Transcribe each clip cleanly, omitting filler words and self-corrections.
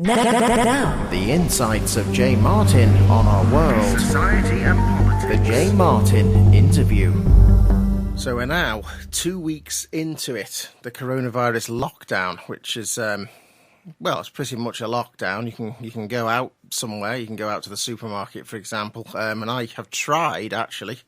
Now, the insights of J. Martin on our world. Society and politics. The J. Martin interview. So we're now 2 weeks into it, the coronavirus lockdown, which is, it's pretty much a lockdown. You can go out somewhere. You can go out to the supermarket, for example. And I have tried, actually,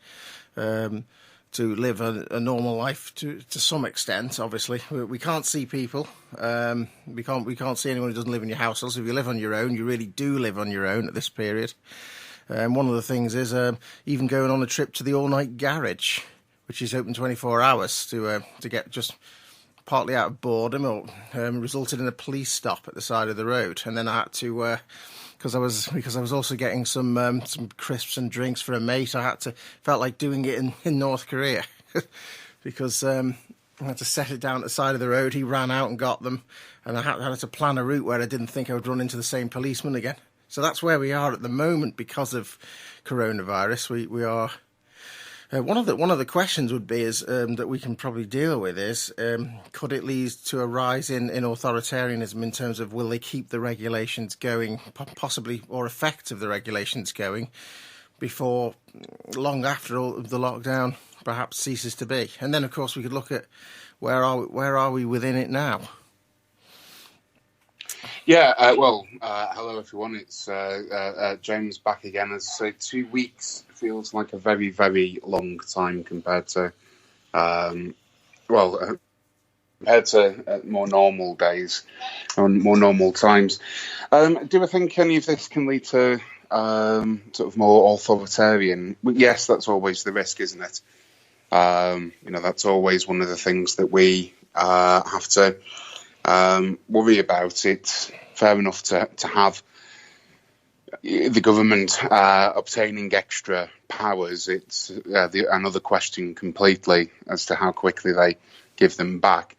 to live a normal life to some extent. Obviously, we can't see people. We can't see anyone who doesn't live in your household. So if you live on your own, you really do live on your own at this period. One of the things is even going on a trip to the all-night garage, which is open 24 hours to get just partly out of boredom, or resulted in a police stop at the side of the road, and then I had to. Because I was also getting some crisps and drinks for a mate. Felt like doing it in North Korea because I had to set it down at the side of the road. He ran out and got them, and I had to plan a route where I didn't think I would run into the same policeman again. So that's where we are at the moment because of coronavirus. We are. One of the questions would be that we can probably deal with is could it lead to a rise in authoritarianism in terms of will they keep the regulations going, possibly, or effect of the regulations going before long after all of the lockdown perhaps ceases to be. And then of course we could look at where are we within it now. Yeah, hello everyone. It's James back again. As I say, 2 weeks feels like a very, very long time compared to, more normal days and more normal times. Do I think any of this can lead to sort of more authoritarian? Yes, that's always the risk, isn't it? That's always one of the things that we have to worry about. It's fair enough to have the government obtaining extra powers. It's another question completely as to how quickly they give them back.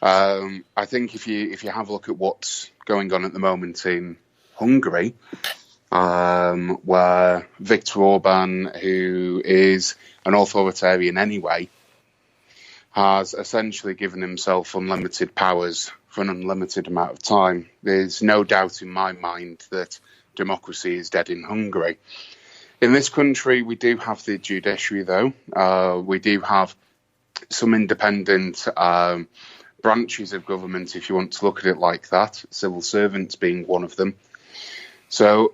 I think if you have a look at what's going on at the moment in Hungary, where Viktor Orban, who is an authoritarian anyway, has essentially given himself unlimited powers for an unlimited amount of time. There's no doubt in my mind that democracy is dead in Hungary. In this country, we do have the judiciary, though. We do have some independent branches of government, if you want to look at it like that, civil servants being one of them. So,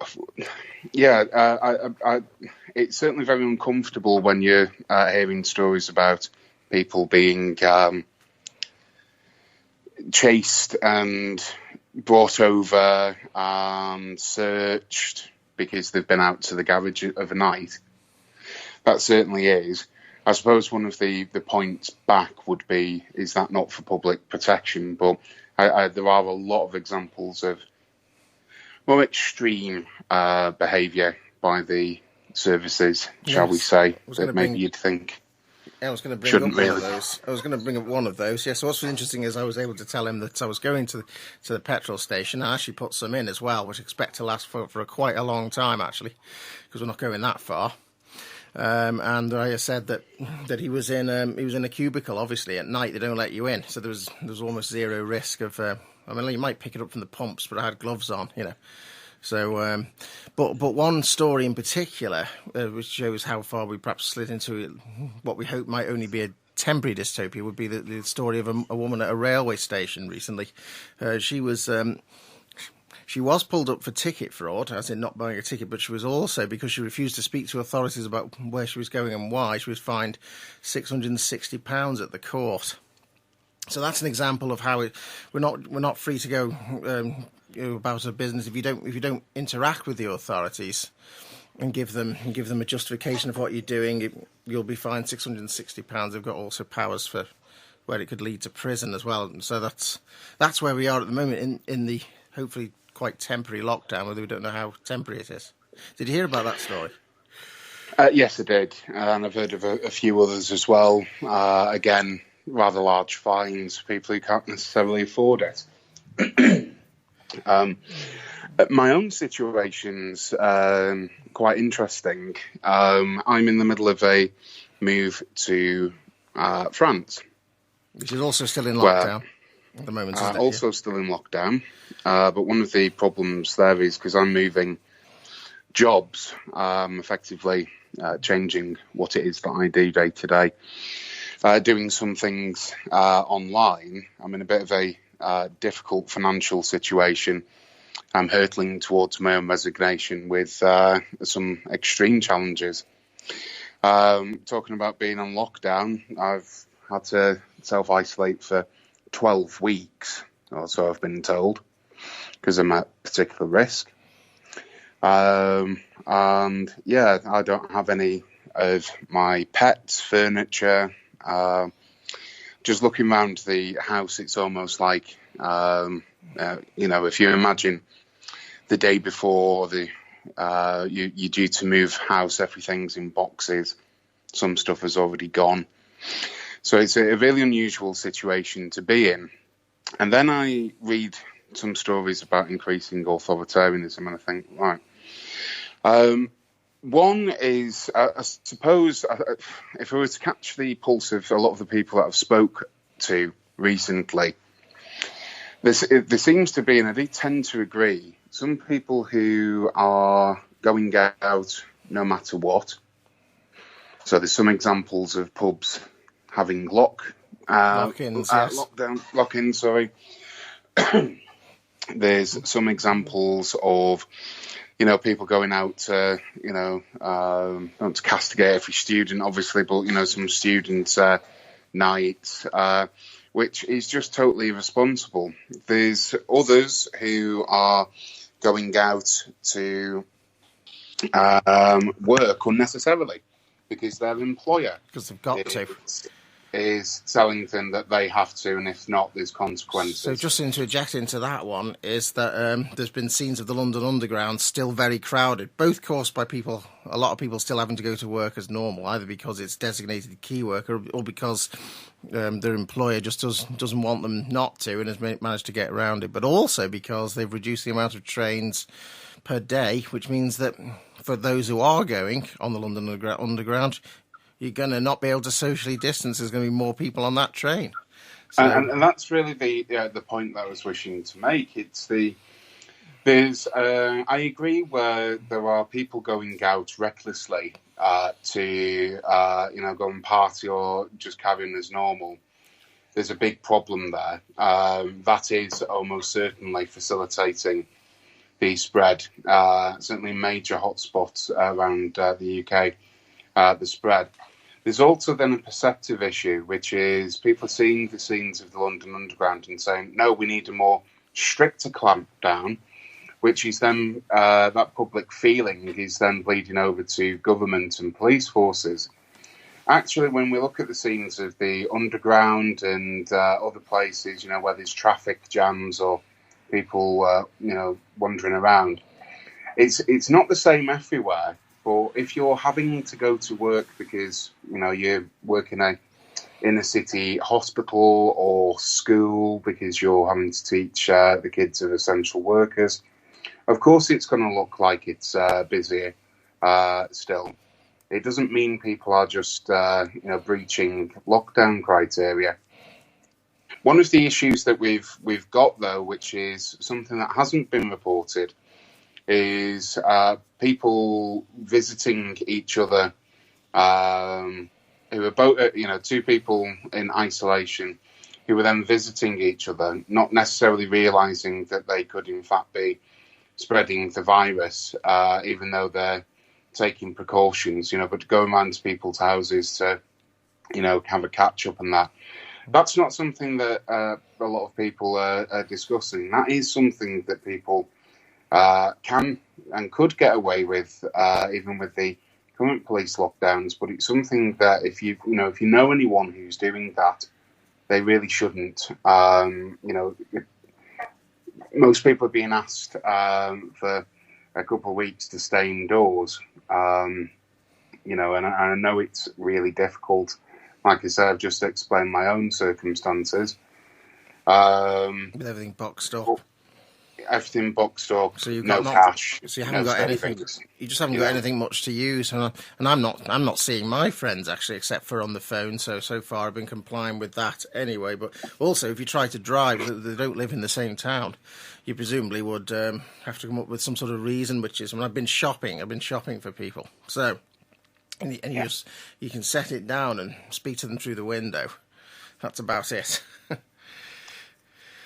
it's certainly very uncomfortable when you're hearing stories about people being chased and brought over and searched because they've been out to the garage overnight. That certainly is. I suppose one of the points back would be, is that not for public protection? But there are a lot of examples of more extreme behaviour by the services, shall we say, that maybe you'd think. I was going to bring up one of those. I was going to bring up one of those. Yes. So what's interesting is I was able to tell him that I was going to the petrol station. I actually put some in as well, which I expect to last for quite a long time, actually, because we're not going that far. And I said that he was in a cubicle. Obviously, at night they don't let you in, so there was almost zero risk of. You might pick it up from the pumps, but I had gloves on, So, but one story in particular, which shows how far we perhaps slid into what we hope might only be a temporary dystopia, would be the story of a woman at a railway station recently. She was pulled up for ticket fraud, as in not buying a ticket, but she was also, because she refused to speak to authorities about where she was going and why, she was fined £660 at the court. So that's an example of how we're not free to go about a business if you don't interact with the authorities and give them a justification of what you're doing. You'll be fined £660. They've got also powers for where it could lead to prison as well. And so that's where we are at the moment in the hopefully quite temporary lockdown, although we don't know how temporary it is. Did you hear about that story? Yes, I did, and I've heard of a few others as well. Again, rather large fines for people who can't necessarily afford it. My own situation's quite interesting. I'm in the middle of a move to France. Which is also still in lockdown. at the moment, isn't it? Also still in lockdown. But one of the problems there is because I'm moving jobs, effectively changing what it is that I do day to day, doing some things online. I'm in a bit of a difficult financial situation. I'm hurtling towards my own resignation with some extreme challenges. Talking about being on lockdown, I've had to self-isolate for 12 weeks, or so I've been told, because I'm at particular risk. And yeah, I don't have any of my pets, furniture. Just looking around the house, it's almost like, if you imagine the day before you're due to move house, everything's in boxes, some stuff has already gone. So it's a really unusual situation to be in. And then I read some stories about increasing authoritarianism, and I think, right. One is, I suppose, if I were to catch the pulse of a lot of the people that I've spoke to recently, there seems to be, and I do tend to agree, some people who are going out no matter what. So there's some examples of pubs having lock-ins, yes. Lock-ins, sorry. There's some examples of, people going out to, not to castigate every student, obviously, but, some student nights, which is just totally irresponsible. There's others who are going out to work unnecessarily because their employer because they've got to is telling them that they have to, and if not, there's consequences. So just to interject into that one is that there's been scenes of the London Underground still very crowded, both caused by a lot of people still having to go to work as normal, either because it's designated key worker or because their employer just doesn't want them not to and has managed to get around it, but also because they've reduced the amount of trains per day, which means that for those who are going on the London Underground, you're going to not be able to socially distance. There's going to be more people on that train. So, and that's really the point that I was wishing to make. I agree where there are people going out recklessly to go and party or just carry on as normal. There's a big problem there. That is almost certainly facilitating the spread. Certainly major hotspots around the UK, the spread. There's also then a perceptive issue, which is people seeing the scenes of the London Underground and saying, no, we need a more stricter clampdown, which is then, that public feeling is then bleeding over to government and police forces. Actually, when we look at the scenes of the Underground and other places, where there's traffic jams or people, wandering around, it's not the same everywhere. But if you're having to go to work because, you work in a inner city hospital or school because you're having to teach the kids of essential workers, of course it's going to look like it's busier still. It doesn't mean people are just, breaching lockdown criteria. One of the issues that we've got, though, which is something that hasn't been reported, is people visiting each other who are both, two people in isolation who were then visiting each other, not necessarily realising that they could in fact be spreading the virus, even though they're taking precautions, but going around to people's houses to, have a catch-up and that. That's not something that a lot of people are discussing. That is something that people can and could get away with, even with the current police lockdowns. But it's something that if you know anyone who's doing that, they really shouldn't. Most people are being asked for a couple of weeks to stay indoors. And I know it's really difficult. Like I said, I've just explained my own circumstances. With everything boxed up. everything boxed up, So you've no got cash, so you no haven't got anything. savings. You just haven't got anything much to use, and I'm not seeing my friends actually, except for on the phone. So far I've been complying with that anyway. But also, if you try to drive, they don't live in the same town. You presumably would have to come up with some sort of reason, which is when I've been shopping for people. So, and you can set it down and speak to them through the window. That's about it.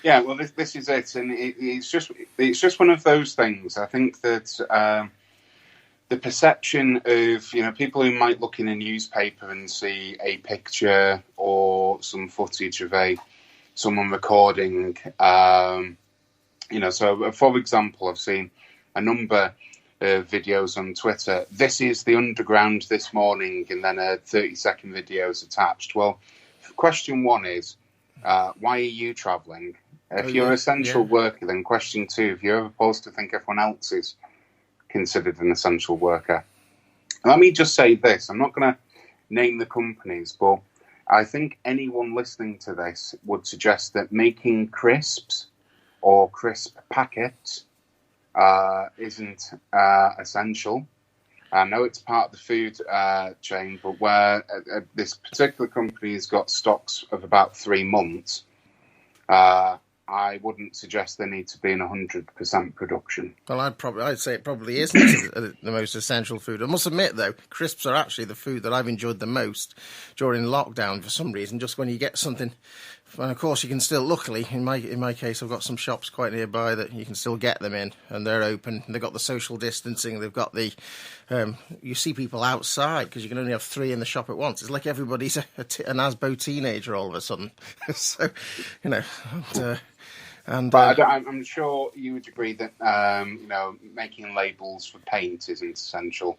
Yeah, well, this is it, and it's just one of those things. I think that the perception of people who might look in a newspaper and see a picture or some footage of someone recording, So, for example, I've seen a number of videos on Twitter. This is the underground this morning, and then a 30-second video is attached. Well, question one is, why are you travelling? If you're an essential worker, then question two, if you're ever supposed to think everyone else is considered an essential worker. Let me just say this. I'm not going to name the companies, but I think anyone listening to this would suggest that making crisps or crisp packets isn't essential. I know it's part of the food chain, but where this particular company has got stocks of about 3 months, I wouldn't suggest they need to be in 100% production. Well, I'd say it probably isn't the most essential food. I must admit, though, crisps are actually the food that I've enjoyed the most during lockdown for some reason. Just when you get something, and of course you can still. Luckily, in my case, I've got some shops quite nearby that you can still get them in, and they're open. They've got the social distancing. They've got the. You see people outside because you can only have 3 in the shop at once. It's like everybody's an ASBO teenager all of a sudden. So, But I'm sure you would agree that making labels for paint isn't essential,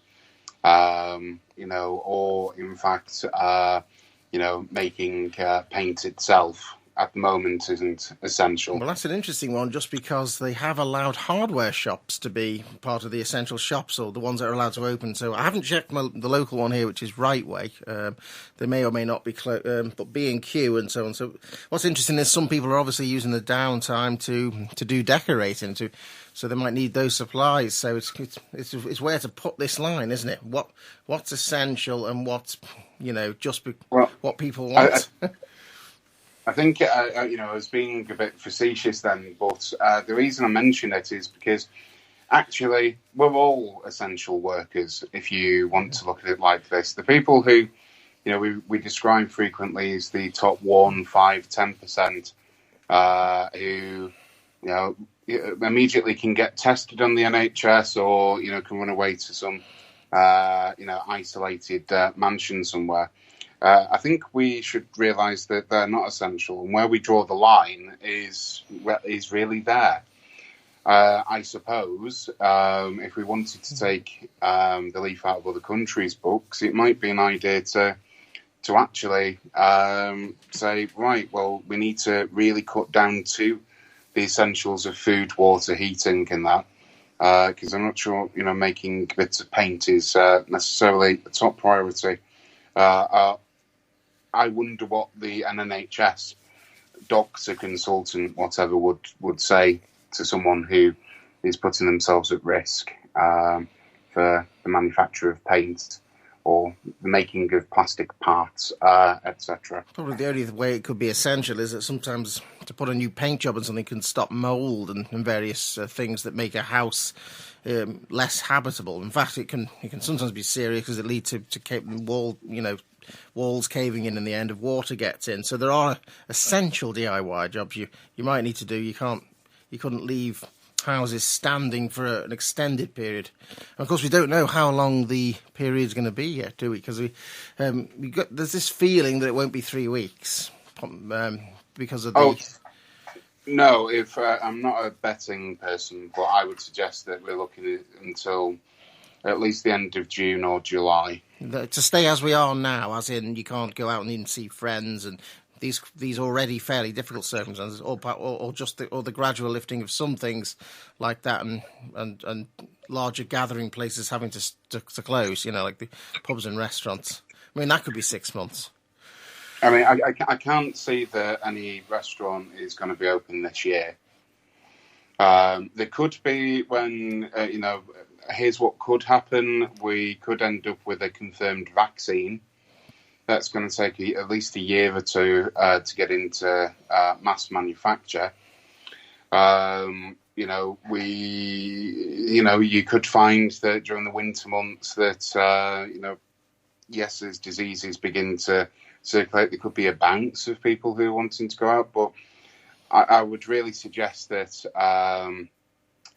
or in fact, making paint itself at the moment isn't essential. Well, that's an interesting one, just because they have allowed hardware shops to be part of the essential shops, or the ones that are allowed to open. So I haven't checked the local one here, which is Right Way. They may or may not be but B&Q and so on. So what's interesting is some people are obviously using the downtime to do decorating, so they might need those supplies. So it's where to put this line, isn't it? What's essential and what's what people want. I think, I was being a bit facetious then, but the reason I mention it is because actually we're all essential workers, if you want to look at it like this. The people who, we describe frequently as the top 1, 5, 10%, who, immediately can get tested on the NHS or, can run away to some, isolated mansion somewhere. I think we should realise that they're not essential, and where we draw the line is really there. I suppose if we wanted to take the leaf out of other countries' books, it might be an idea to actually say, right, well, we need to really cut down to the essentials of food, water, heating, and that. Because I'm not sure, making bits of paint is necessarily a top priority. I wonder what the NHS doctor, consultant, whatever, would say to someone who is putting themselves at risk for the manufacture of paint or the making of plastic parts, etc. Probably the only way it could be essential is that sometimes to put a new paint job on something can stop mould and various things that make a house less habitable. In fact, it can sometimes be serious because it leads to walls caving in the end of water gets in. So there are essential DIY jobs you might need to do. You couldn't leave houses standing for an extended period. And of course, we don't know how long the period's going to be yet, do we? Because there's this feeling that it won't be 3 weeks because of the. No, if I'm not a betting person, but I would suggest that we're looking at until at least the end of June or July. To stay as we are now, as in you can't go out and even see friends, and these already fairly difficult circumstances, or the gradual lifting of some things like that, and larger gathering places having to close, like the pubs and restaurants. I mean, that could be 6 months. I mean, I can't see that any restaurant is going to be open this year. There could be when, here's what could happen. We could end up with a confirmed vaccine. That's going to take at least a year or two to get into mass manufacture. You could find that during the winter months that, yes, as diseases begin to circulate, there could be a bounce of people who are wanting to go out. But I would really suggest that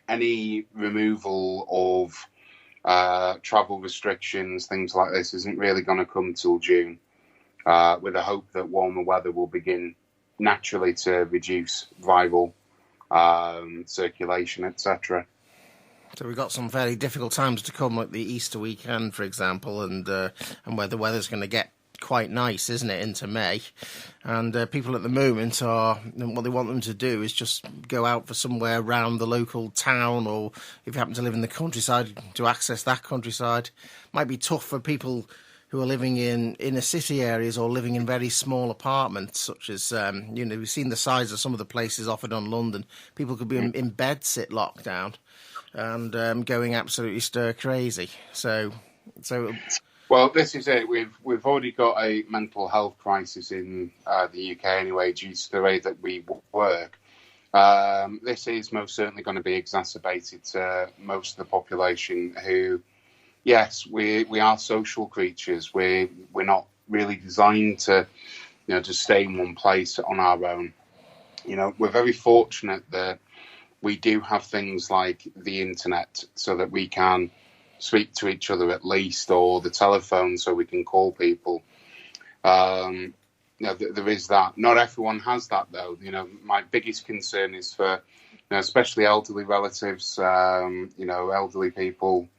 any removal of travel restrictions, things like this, isn't really going to come till June, with the hope that warmer weather will begin naturally to reduce viral circulation, etc. So we've got some fairly difficult times to come, like the Easter weekend, for example, and where the weather's going to get quite nice, isn't it, into May? And people at the moment what they want them to do is just go out for somewhere around the local town, or if you happen to live in the countryside, to access that countryside. Might be tough for people who are living in inner city areas or living in very small apartments, such as, we've seen the size of some of the places offered on London. People could be in bed sit lockdown and going absolutely stir crazy. So. Well, this is it. We've already got a mental health crisis in the UK anyway, due to the way that we work. This is most certainly going to be exacerbated to most of the population who, yes, we are social creatures. We're not really designed to, to stay in one place on our own. We're very fortunate that we do have things like the internet so that we can speak to each other at least, or the telephone so we can call people. There is that. Not everyone has that, though. My biggest concern is for, especially elderly relatives, elderly people,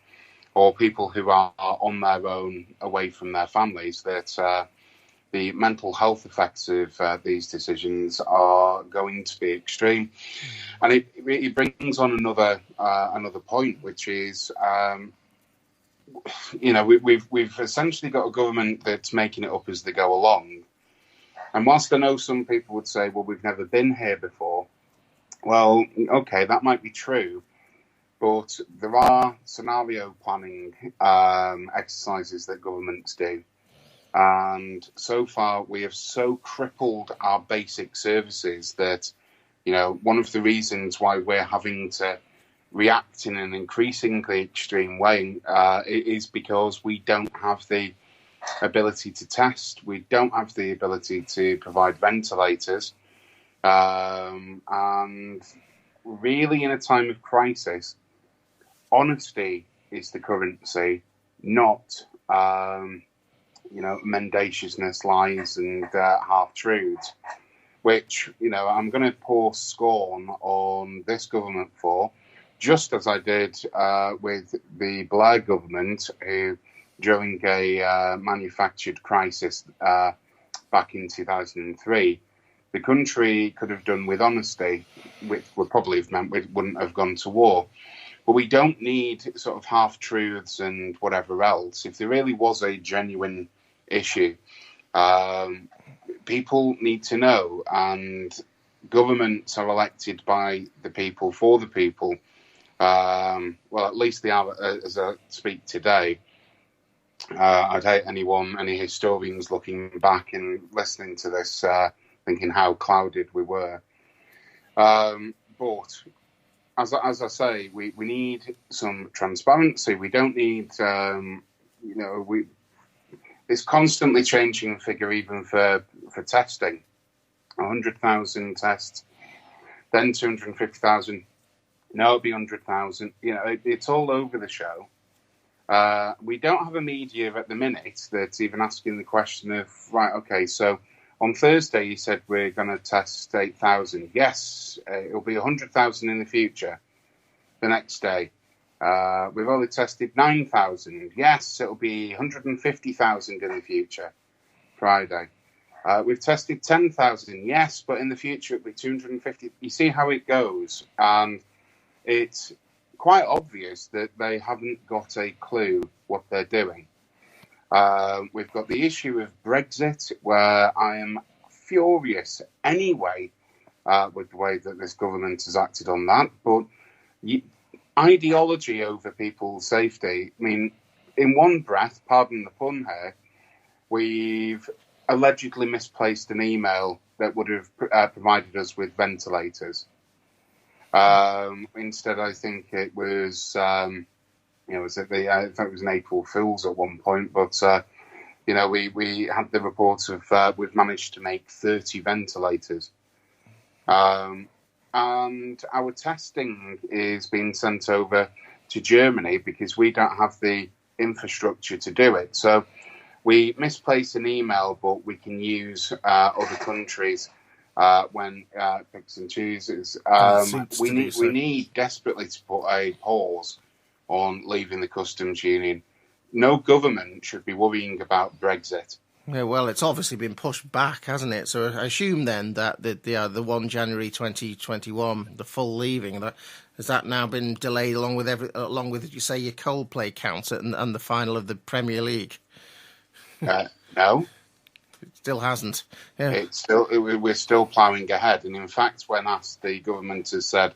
or people who are on their own away from their families, that the mental health effects of these decisions are going to be extreme. And it brings on another point, which is, we've essentially got a government that's making it up as they go along. And whilst I know some people would say, well, we've never been here before, well, okay, that might be true. But there are scenario planning exercises that governments do. And so far, we have so crippled our basic services that, one of the reasons why we're having to react in an increasingly extreme way is because we don't have the ability to test. We don't have the ability to provide ventilators. And really, in a time of crisis, honesty is the currency, not, mendaciousness, lies and half-truths, which, I'm going to pour scorn on this government for, just as I did with the Blair government, who, during a manufactured crisis back in 2003, the country could have done with honesty, which would probably have meant we wouldn't have gone to war. But we don't need sort of half-truths and whatever else. If there really was a genuine issue, people need to know, and governments are elected by the people, for the people. Well, at least they are as I speak today. I'd hate any historians looking back and listening to this, thinking how clouded we were. But as I say, we need some transparency. We don't need, this constantly changing figure, even for testing. 100,000 tests, then 250,000. No, it'll be 100,000. It's all over the show. We don't have a media at the minute that's even asking the question of, right, okay, so on Thursday you said we're going to test 8,000. Yes, it'll be 100,000 in the future. The next day, we've only tested 9,000. Yes, it'll be 150,000 in the future. Friday. We've tested 10,000. Yes, but in the future it'll be 250. You see how it goes. And it's quite obvious that they haven't got a clue what they're doing. We've got the issue of Brexit, where I am furious anyway with the way that this government has acted on that. But ideology over people's safety, I mean, in one breath, pardon the pun here, we've allegedly misplaced an email that would have provided us with ventilators. Instead, I think it was, I think it was an April Fool's at one point, but, we had the report of we've managed to make 30 ventilators. And our testing is being sent over to Germany because we don't have the infrastructure to do it. So we misplace an email, but we can use other countries when picks and chooses. We need desperately to put a pause on leaving the customs union. No government should be worrying about Brexit. Yeah, well, it's obviously been pushed back, hasn't it? So I assume then that the 1 January 2021, the full leaving, has that now been delayed along with you say your Coldplay concert and the final of the Premier League? No, it still hasn't. Yeah. We're still ploughing ahead, and in fact, when asked, the government has said,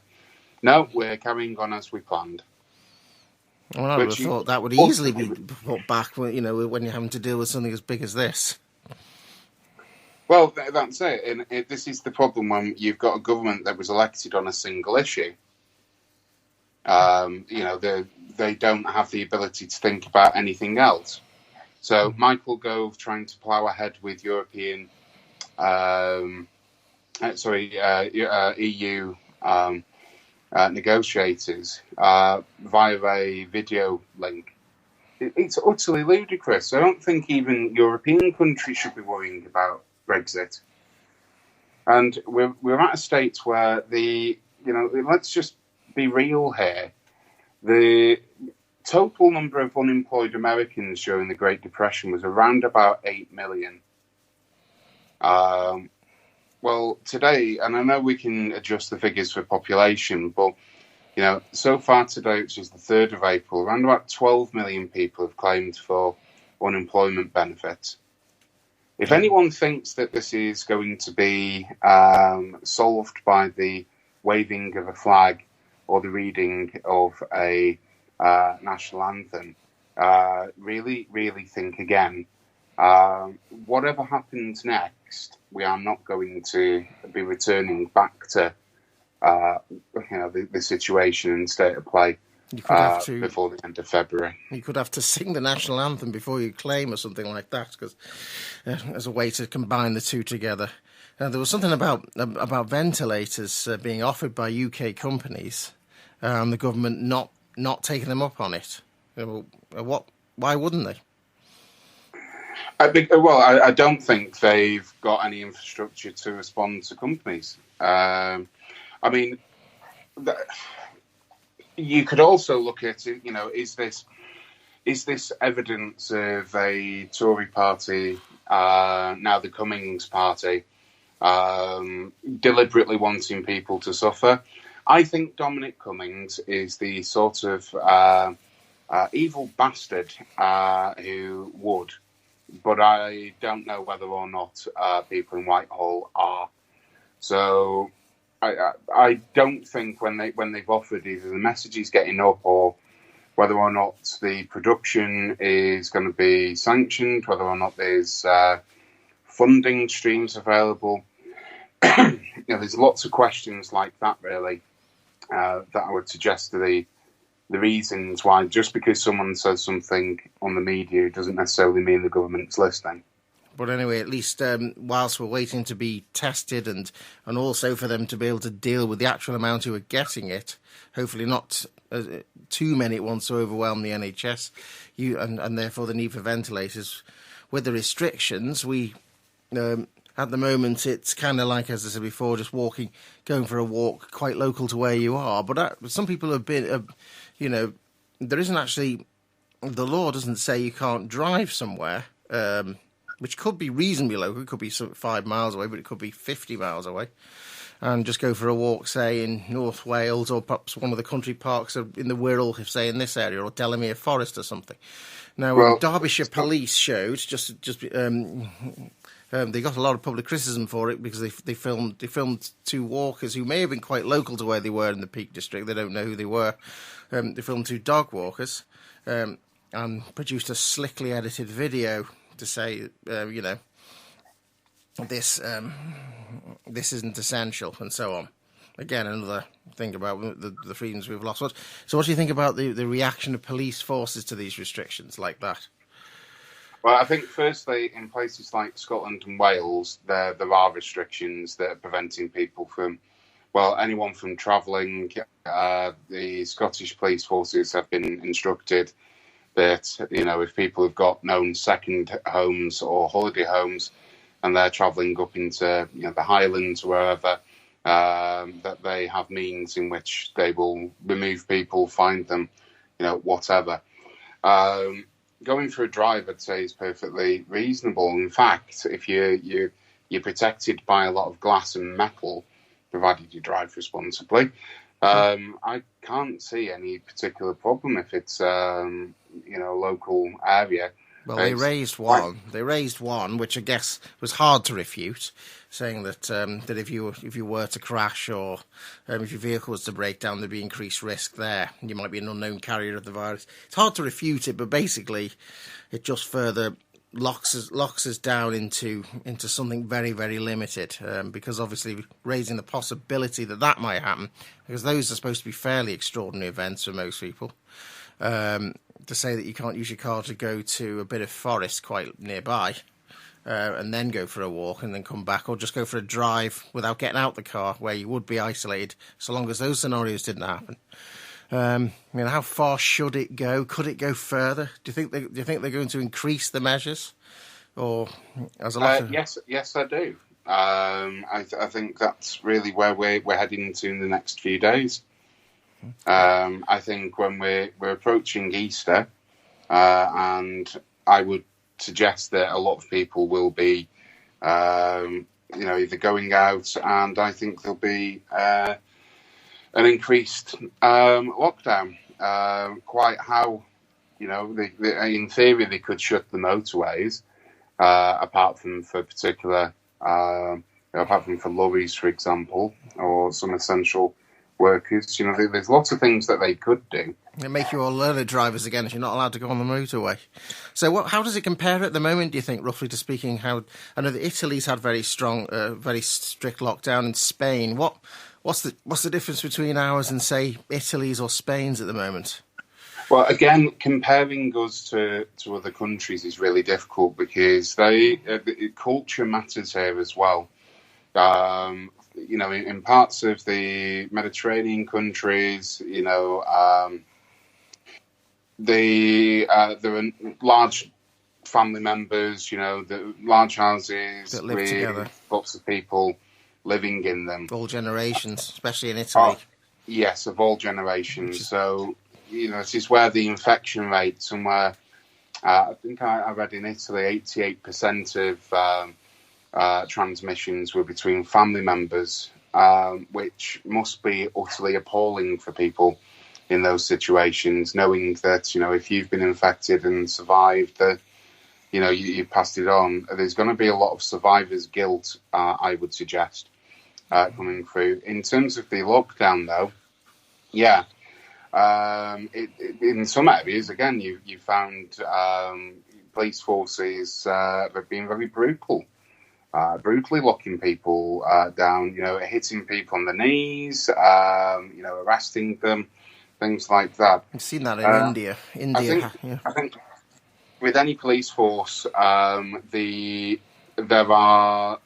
"No, we're carrying on as we planned." Well, I would have thought that would easily be put back, when you're having to deal with something as big as this. Well, that's it. And this is the problem when you've got a government that was elected on a single issue. They don't have the ability to think about anything else. So Michael Gove trying to plough ahead with EU negotiators via a video link. It's utterly ludicrous. I don't think even European countries should be worrying about Brexit. And we're at a state where let's just be real here. The total number of unemployed Americans during the Great Depression was around about 8 million. Well, today, and I know we can adjust the figures for population, but, so far today, which is the 3rd of April, around about 12 million people have claimed for unemployment benefits. If anyone thinks that this is going to be solved by the waving of a flag or the reading of a national anthem, really, really think again. Whatever happens next, we are not going to be returning back to the situation and state of play before the end of February. You could have to sing the national anthem before you claim or something like that, because as a way to combine the two together. There was something about ventilators being offered by UK companies, the government not taking them up on it. Why wouldn't they? I don't think they've got any infrastructure to respond to companies. You could also look at it. Is this evidence of a Tory party, now the Cummings party, deliberately wanting people to suffer? I think Dominic Cummings is the sort of evil bastard who would. But I don't know whether or not people in Whitehall are. So I don't think when they've offered either the message is getting up or whether or not the production is going to be sanctioned, whether or not there's funding streams available. There's lots of questions like that, really, that I would suggest to the reasons why just because someone says something on the media doesn't necessarily mean the government's listening. But anyway, at least whilst we're waiting to be tested and also for them to be able to deal with the actual amount who are getting it, hopefully not too many at once to overwhelm the NHS, and therefore the need for ventilators. With the restrictions, we at the moment it's kind of like, as I said before, just going for a walk quite local to where you are. But some people have been, there isn't actually, the law doesn't say you can't drive somewhere, which could be reasonably local. It could be 5 miles away, but it could be 50 miles away. And just go for a walk, say, in North Wales or perhaps one of the country parks in the Wirral, say, in this area, or Delamere Forest or something. Now, Derbyshire Police showed, just They got a lot of public criticism for it because they filmed two walkers who may have been quite local to where they were in the Peak District. They don't know who they were. They filmed two dog walkers and produced a slickly edited video to say, this isn't essential, and so on. Again, another thing about the freedoms we've lost. So what do you think about the reaction of police forces to these restrictions like that? Well, I think firstly, in places like Scotland and Wales, there are restrictions that are preventing people from, anyone from travelling. The Scottish police forces have been instructed that, if people have got known second homes or holiday homes and they're travelling up into, the Highlands, wherever, that they have means in which they will remove people, find them, whatever. Going for a drive, I'd say, is perfectly reasonable. In fact, if you're protected by a lot of glass and metal, provided you drive responsibly, I can't see any particular problem if it's a local area. Well, they raised one. They raised one, which I guess was hard to refute, saying that that if you were to crash or if your vehicle was to break down, there'd be increased risk there. You might be an unknown carrier of the virus. It's hard to refute it, but basically, it just further locks us down into something very, very limited. Because obviously, raising the possibility that might happen, because those are supposed to be fairly extraordinary events for most people. To say that you can't use your car to go to a bit of forest quite nearby and then go for a walk and then come back, or just go for a drive without getting out the car where you would be isolated, so long as those scenarios didn't happen. How far should it go? Could it go further? Do you think they're going to increase the measures, or as a lot? Yes, I do. I think that's really where we're heading into in the next few days. I think when we're approaching Easter, and I would suggest that a lot of people will be, either going out, and I think there'll be an increased lockdown. Quite how, in theory, they could shut the motorways, apart from for particular, apart from for lorries, for example, or some essential workers. There's lots of things that they could do. They make you all learner drivers again if you're not allowed to go on the motorway. So how does it compare at the moment, do you think, roughly to speaking? How I know that Italy's had very strong, very strict lockdown in Spain. What's the difference between ours and, say, Italy's or Spain's at the moment? Well, again, comparing us to other countries is really difficult because culture matters here as well. In parts of the Mediterranean countries, there are large family members, the large houses that live with together. Lots of people living in them. All generations, especially in Italy. Yes, of all generations. So, this is where the infection rate somewhere, I think I read in Italy, 88% of transmissions were between family members, which must be utterly appalling for people in those situations, knowing that, if you've been infected and survived, that, you've passed it on. There's going to be a lot of survivor's guilt, I would suggest, coming through. In terms of the lockdown, though, yeah, in some areas, again, you found police forces have been very brutal. Brutally locking people down, hitting people on the knees, arresting them, things like that. I've seen that in India. I think with any police force, there are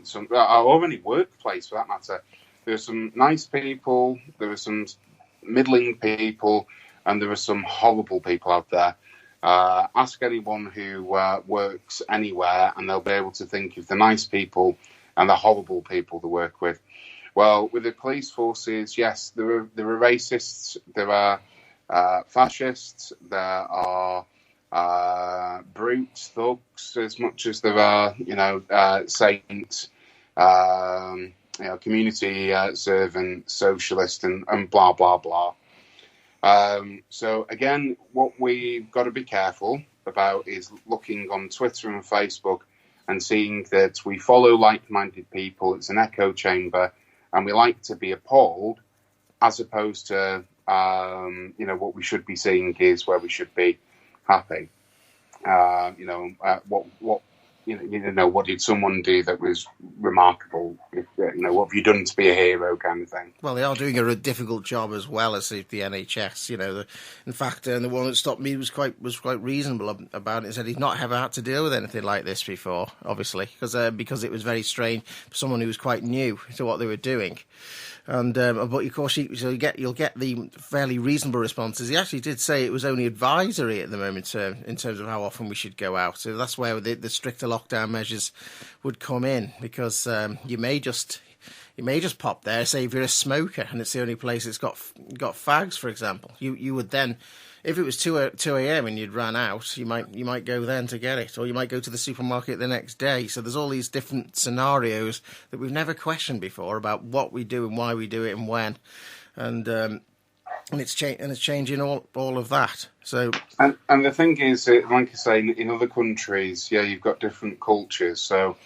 some, or any workplace for that matter, there are some nice people, there are some middling people, and there are some horrible people out there. Ask anyone who works anywhere, and they'll be able to think of the nice people and the horrible people to work with. Well, with the police forces, yes, there are racists, there are fascists, there are brute thugs, as much as there are, saints, community servant, socialist, and blah blah blah. So again, what we've got to be careful about is looking on Twitter and Facebook and seeing that we follow like-minded people. It's an echo chamber, and we like to be appalled, as opposed to what we should be seeing is where we should be happy. What did someone do that was remarkable? What have you done to be a hero, kind of thing. Well, they are doing a difficult job as well as the NHS. In fact, the one that stopped me was quite reasonable about it. He said he'd not ever had to deal with anything like this before, obviously, because it was very strange for someone who was quite new to what they were doing. And but of course, you'll get the fairly reasonable responses. He actually did say it was only advisory at the moment in terms of how often we should go out. So that's where the stricter lockdown measures would come in, because you may just pop there. Say if you're a smoker and it's the only place that's got fags, for example, you would then, if it was 2 a.m. and you'd ran out, you might go then to get it, or you might go to the supermarket the next day. So there's all these different scenarios that we've never questioned before about what we do and why we do it and when, and it's changing all of that. So and the thing is, like I say, in other countries, you've got different cultures. So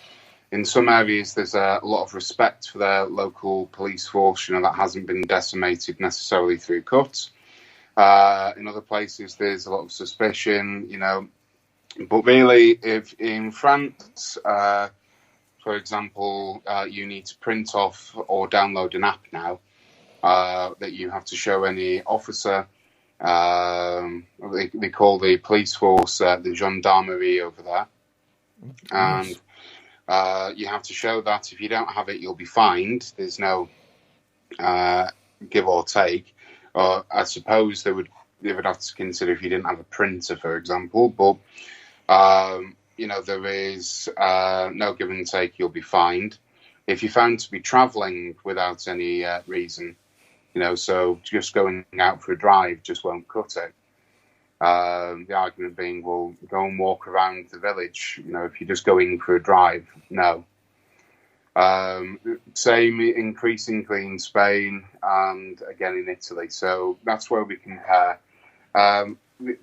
in some areas, there's a lot of respect for their local police force. That hasn't been decimated necessarily through cuts. In other places, there's a lot of suspicion, But really, if in France, for example, you need to print off or download an app now that you have to show any officer. They call the police force the gendarmerie over there. And you have to show that. If you don't have it, you'll be fined. There's no give or take. I suppose they would have to consider if you didn't have a printer, for example. But there is no give and take. You'll be fined if you're found to be travelling without any reason. So just going out for a drive just won't cut it. The argument being, well, go and walk around the village. If you're just going for a drive, no. Same increasingly in Spain and again in Italy. So that's where we compare.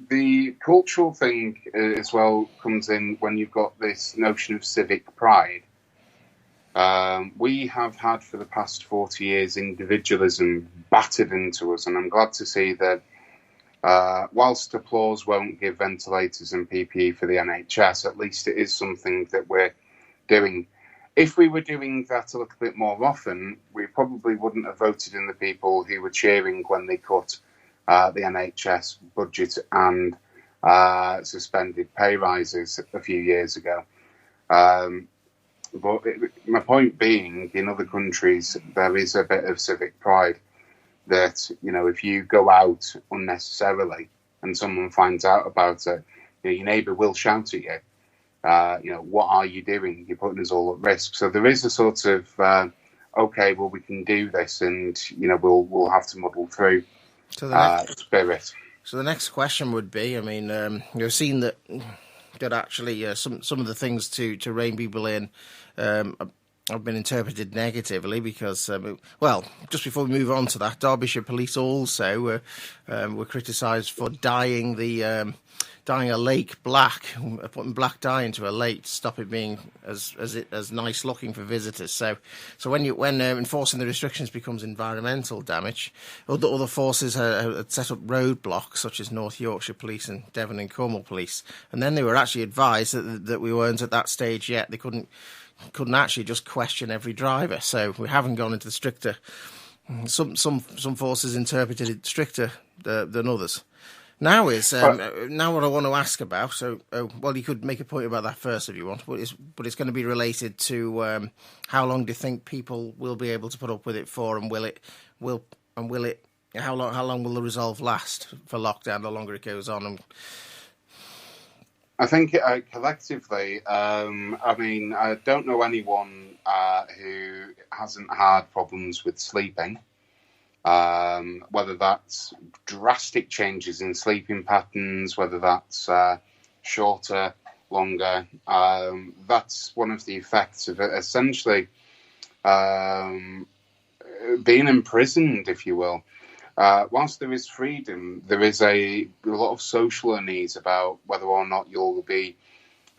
The cultural thing as well comes in when you've got this notion of civic pride. We have had for the past 40 years individualism battered into us, and I'm glad to see that whilst applause won't give ventilators and PPE for the NHS, at least it is something that we're doing. If we were doing that a little bit more often, we probably wouldn't have voted in the people who were cheering when they cut the NHS budget and suspended pay rises a few years ago. But my point being, in other countries, there is a bit of civic pride that, if you go out unnecessarily and someone finds out about it, your neighbour will shout at you. What are you doing? You're putting us all at risk. So there is a sort of, okay, well, we can do this, and we'll have to muddle through spirit. So the next question would be, you've seen that actually some of the things to rein people in have been interpreted negatively because, just before we move on to that, Derbyshire police also were criticised for dyeing a lake black, putting black dye into a lake to stop it being as nice looking for visitors. So when enforcing the restrictions becomes environmental damage, other forces had set up roadblocks such as North Yorkshire Police and Devon and Cornwall Police, and then they were actually advised that we weren't at that stage yet. They couldn't actually just question every driver. So we haven't gone into the stricter. Some forces interpreted it stricter than others. Now what I want to ask about. So, you could make a point about that first if you want, but it's going to be related to how long do you think people will be able to put up with it for, and how long will the resolve last for lockdown? The longer it goes on, I think collectively, I don't know anyone who hasn't had problems with sleeping. Whether that's drastic changes in sleeping patterns, whether that's shorter, longer, that's one of the effects of it. Essentially, being imprisoned, if you will. Whilst there is freedom, there is a lot of social unease about whether or not you'll be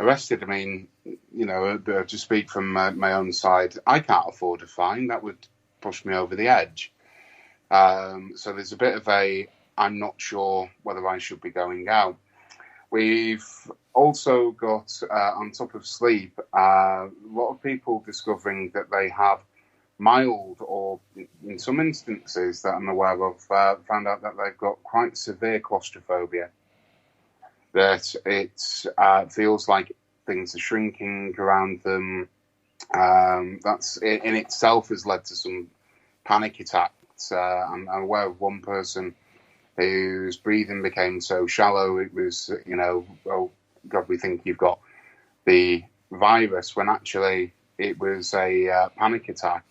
arrested. I mean, to speak from my own side, I can't afford a fine. That would push me over the edge. So there's a bit of I'm not sure whether I should be going out. We've also got, on top of sleep, a lot of people discovering that they have mild, or in some instances that I'm aware of, found out that they've got quite severe claustrophobia. That it feels like things are shrinking around them. That's in itself has led to some panic attacks. I'm aware of one person whose breathing became so shallow it was, oh God, we think you've got the virus, when actually it was a panic attack,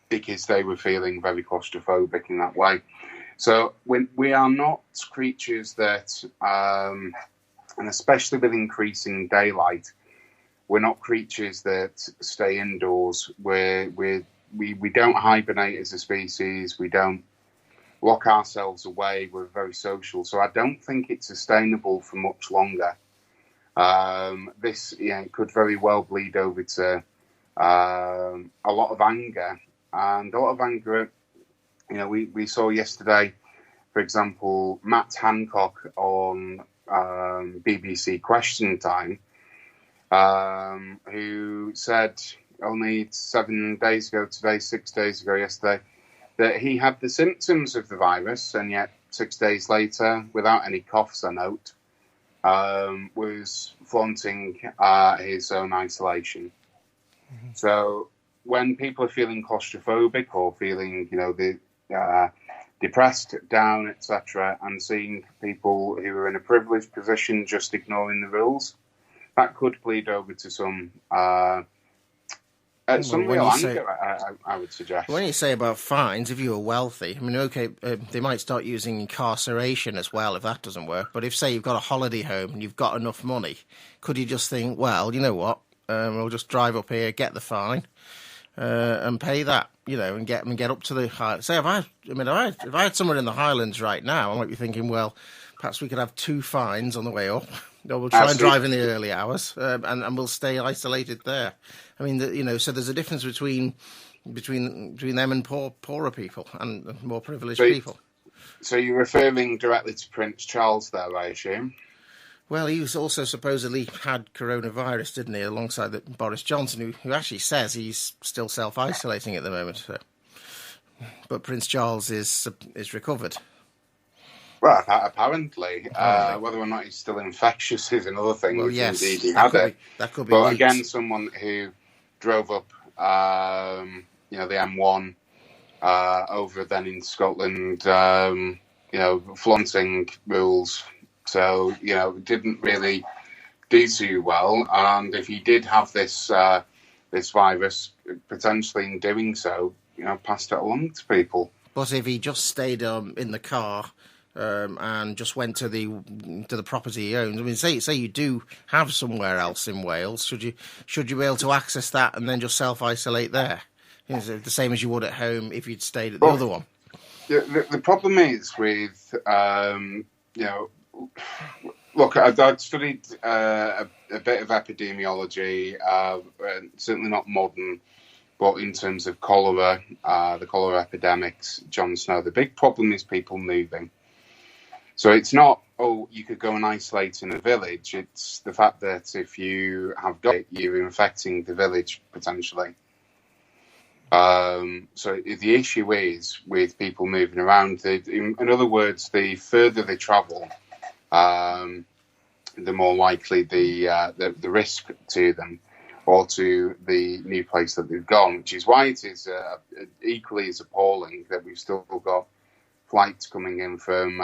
because they were feeling very claustrophobic in that way. So we are not creatures that, and especially with increasing daylight, we're not creatures that stay indoors. We don't hibernate as a species. We don't lock ourselves away. We're very social. So I don't think it's sustainable for much longer. This could very well bleed over to a lot of anger. And a lot of anger, we saw yesterday, for example, Matt Hancock on BBC Question Time, who said only 7 days ago today, 6 days ago yesterday, that he had the symptoms of the virus, and yet 6 days later, without any coughs, I note, was flaunting his own isolation. Mm-hmm. So when people are feeling claustrophobic or feeling, depressed, down, etc., and seeing people who are in a privileged position just ignoring the rules, that could bleed over to some real anger, I would suggest. When you say about fines, if you were wealthy, I mean, okay, they might start using incarceration as well if that doesn't work. But if, say, you've got a holiday home and you've got enough money, could you just think, well, you know what, we'll just drive up here, get the fine, and pay that, and get up to the high. Say, if I had someone in the Highlands right now, I might be thinking, well, perhaps we could have 2 fines on the way up. No, we'll try and drive in the early hours, and we'll stay isolated there. I mean, so there's a difference between them and poorer people and more privileged people. So you're referring directly to Prince Charles there, I assume? Well, he was also supposedly had coronavirus, didn't he, alongside Boris Johnson, who actually says he's still self-isolating at the moment. So. But Prince Charles is recovered. Well, apparently. Whether or not he's still infectious is another thing. Well, yes, indeed he had it. That could be. But again, someone who drove up, the M1 over then in Scotland, flaunting rules. So, didn't really do too well. And if he did have this virus, potentially in doing so, passed it along to people. But if he just stayed in the car and just went to the property he owns, I mean, say you do have somewhere else in Wales, should you be able to access that and then just self-isolate there? The same as you would at home if you'd stayed at the other one. The problem is with, look, I'd studied a bit of epidemiology, certainly not modern, but in terms of cholera, the cholera epidemics, Jon Snow, the big problem is people moving. So it's not, you could go and isolate in a village. It's the fact that if you have got it, you're infecting the village potentially. So the issue is with people moving around. In other words, the further they travel, the more likely the risk to them or to the new place that they've gone, which is why it is equally as appalling that we've still got flights coming in from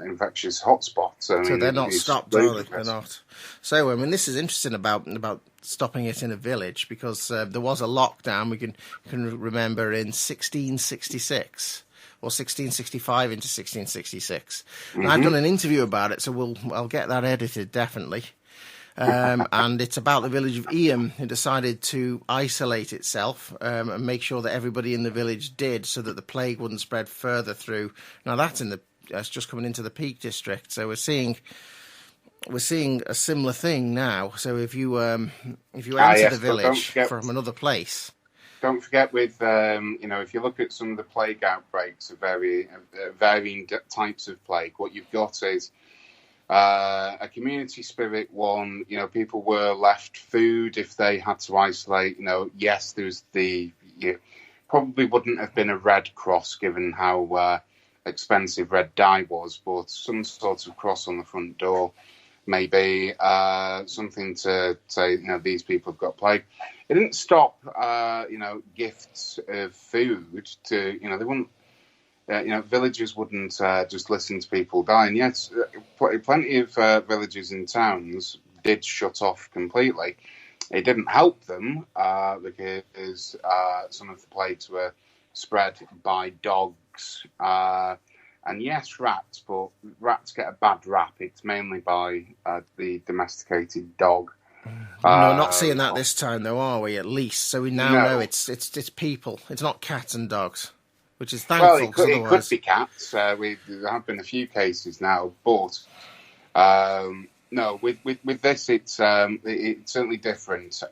infectious hotspots. So they're not stopped, are they? They're not. So, I mean, this is interesting about stopping it in a village, because there was a lockdown, we can remember, in 1666. Or 1665 into 1666. Mm-hmm. And I've done an interview about it, so I'll get that edited, definitely. And it's about the village of Eyam, who decided to isolate itself and make sure that everybody in the village did, so that the plague wouldn't spread further through. Now, that's just coming into the Peak District, so we're seeing we're seeing a similar thing now. So if you enter yes, the but don't village forget, from another place, don't forget with if you look at some of the plague outbreaks of varying types of plague, what you've got is a community spirit one. People were left food if they had to isolate. Yes, there was probably wouldn't have been a Red Cross given how expensive red dye was, but some sort of cross on the front door, maybe something to say, these people have got plague. It didn't stop, gifts of food to, they wouldn't, villagers wouldn't just listen to people dying. Yes, plenty of villages and towns did shut off completely. It didn't help them because some of the plagues were spread by dogs and yes, rats, but rats get a bad rap. It's mainly by the domesticated dog. No, not seeing that this time, though, are we? At least, so we now know it's people. It's not cats and dogs, which is thankful. Well, it could be cats. There have been a few cases now, but no, with this, it's certainly different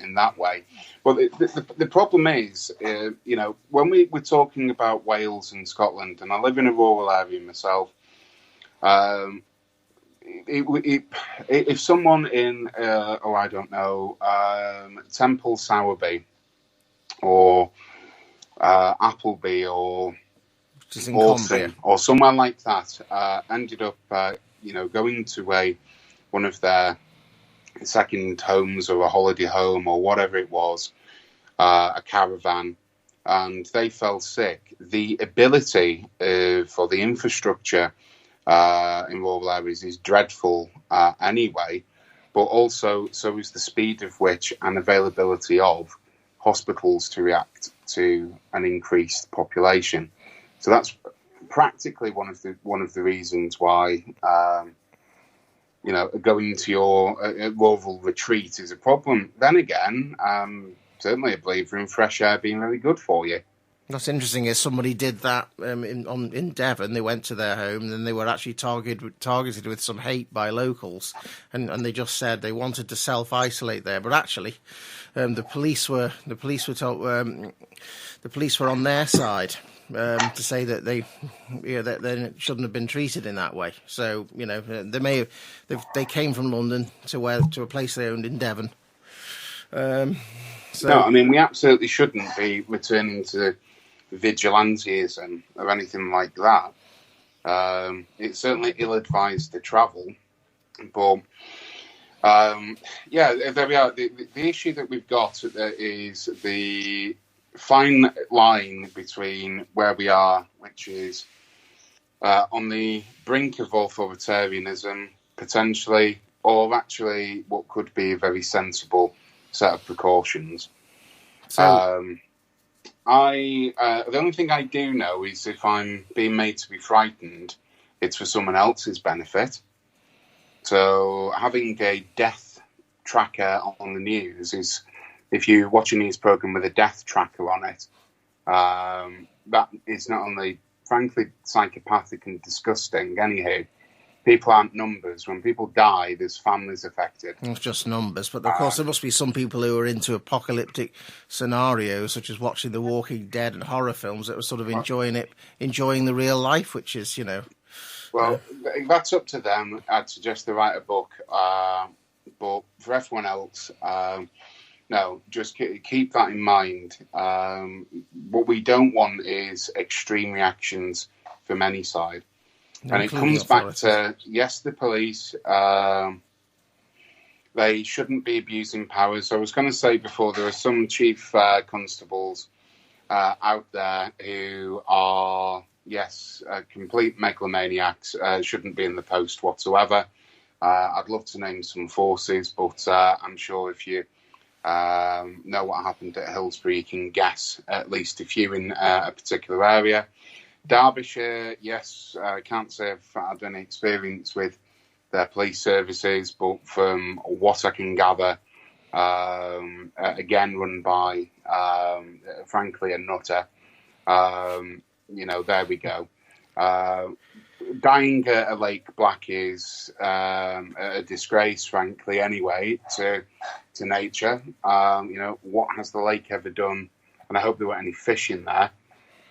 in that way. But the problem is, when we're talking about Wales and Scotland, and I live in a rural area myself. If someone in, I don't know, Temple Sowerby or Appleby or Alton or somewhere like that ended up, going to one of their second homes or a holiday home or whatever it was, a caravan, and they fell sick, the ability for the infrastructure in rural areas is dreadful anyway, but also so is the speed of which and availability of hospitals to react to an increased population. So that's practically one of the reasons why going to your rural retreat is a problem. Then again, certainly a believer in fresh air being really good for you. What's interesting is somebody did that in Devon. They went to their home, and then they were actually targeted with some hate by locals, and they just said they wanted to self-isolate there. But actually, the police were on their side to say that they shouldn't have been treated in that way. So they came from London to a place they owned in Devon. No, I mean we absolutely shouldn't be returning to vigilantism or anything like that. It's certainly ill-advised to travel, but there we are. The issue that we've got is the fine line between where we are, which is on the brink of authoritarianism, potentially, or actually what could be a very sensible set of precautions. The only thing I do know is if I'm being made to be frightened, it's for someone else's benefit. So having a death tracker on the news is, if you watch a news program with a death tracker on it, that is not only, frankly, psychopathic and disgusting. Anyhow, people aren't numbers. When people die, there's families affected. It's just numbers. But, of course, there must be some people who are into apocalyptic scenarios, such as watching The Walking Dead and horror films, that were sort of enjoying the real life, which is, Well, if that's up to them, I'd suggest they write a book. But for everyone else, no, just keep that in mind. What we don't want is extreme reactions from any side. And it comes back to, yes, the police, they shouldn't be abusing powers. I was going to say before, there are some chief constables out there who are, yes, complete megalomaniacs, shouldn't be in the post whatsoever. I'd love to name some forces, but I'm sure if you know what happened at Hillsbury, you can guess at least a few in a particular area. Derbyshire, yes, I can't say I've had any experience with their police services, but from what I can gather, again run by, frankly, a nutter. There we go. dying at a Lake Black is a disgrace, frankly, anyway, to nature. What has the lake ever done? And I hope there weren't any fish in there.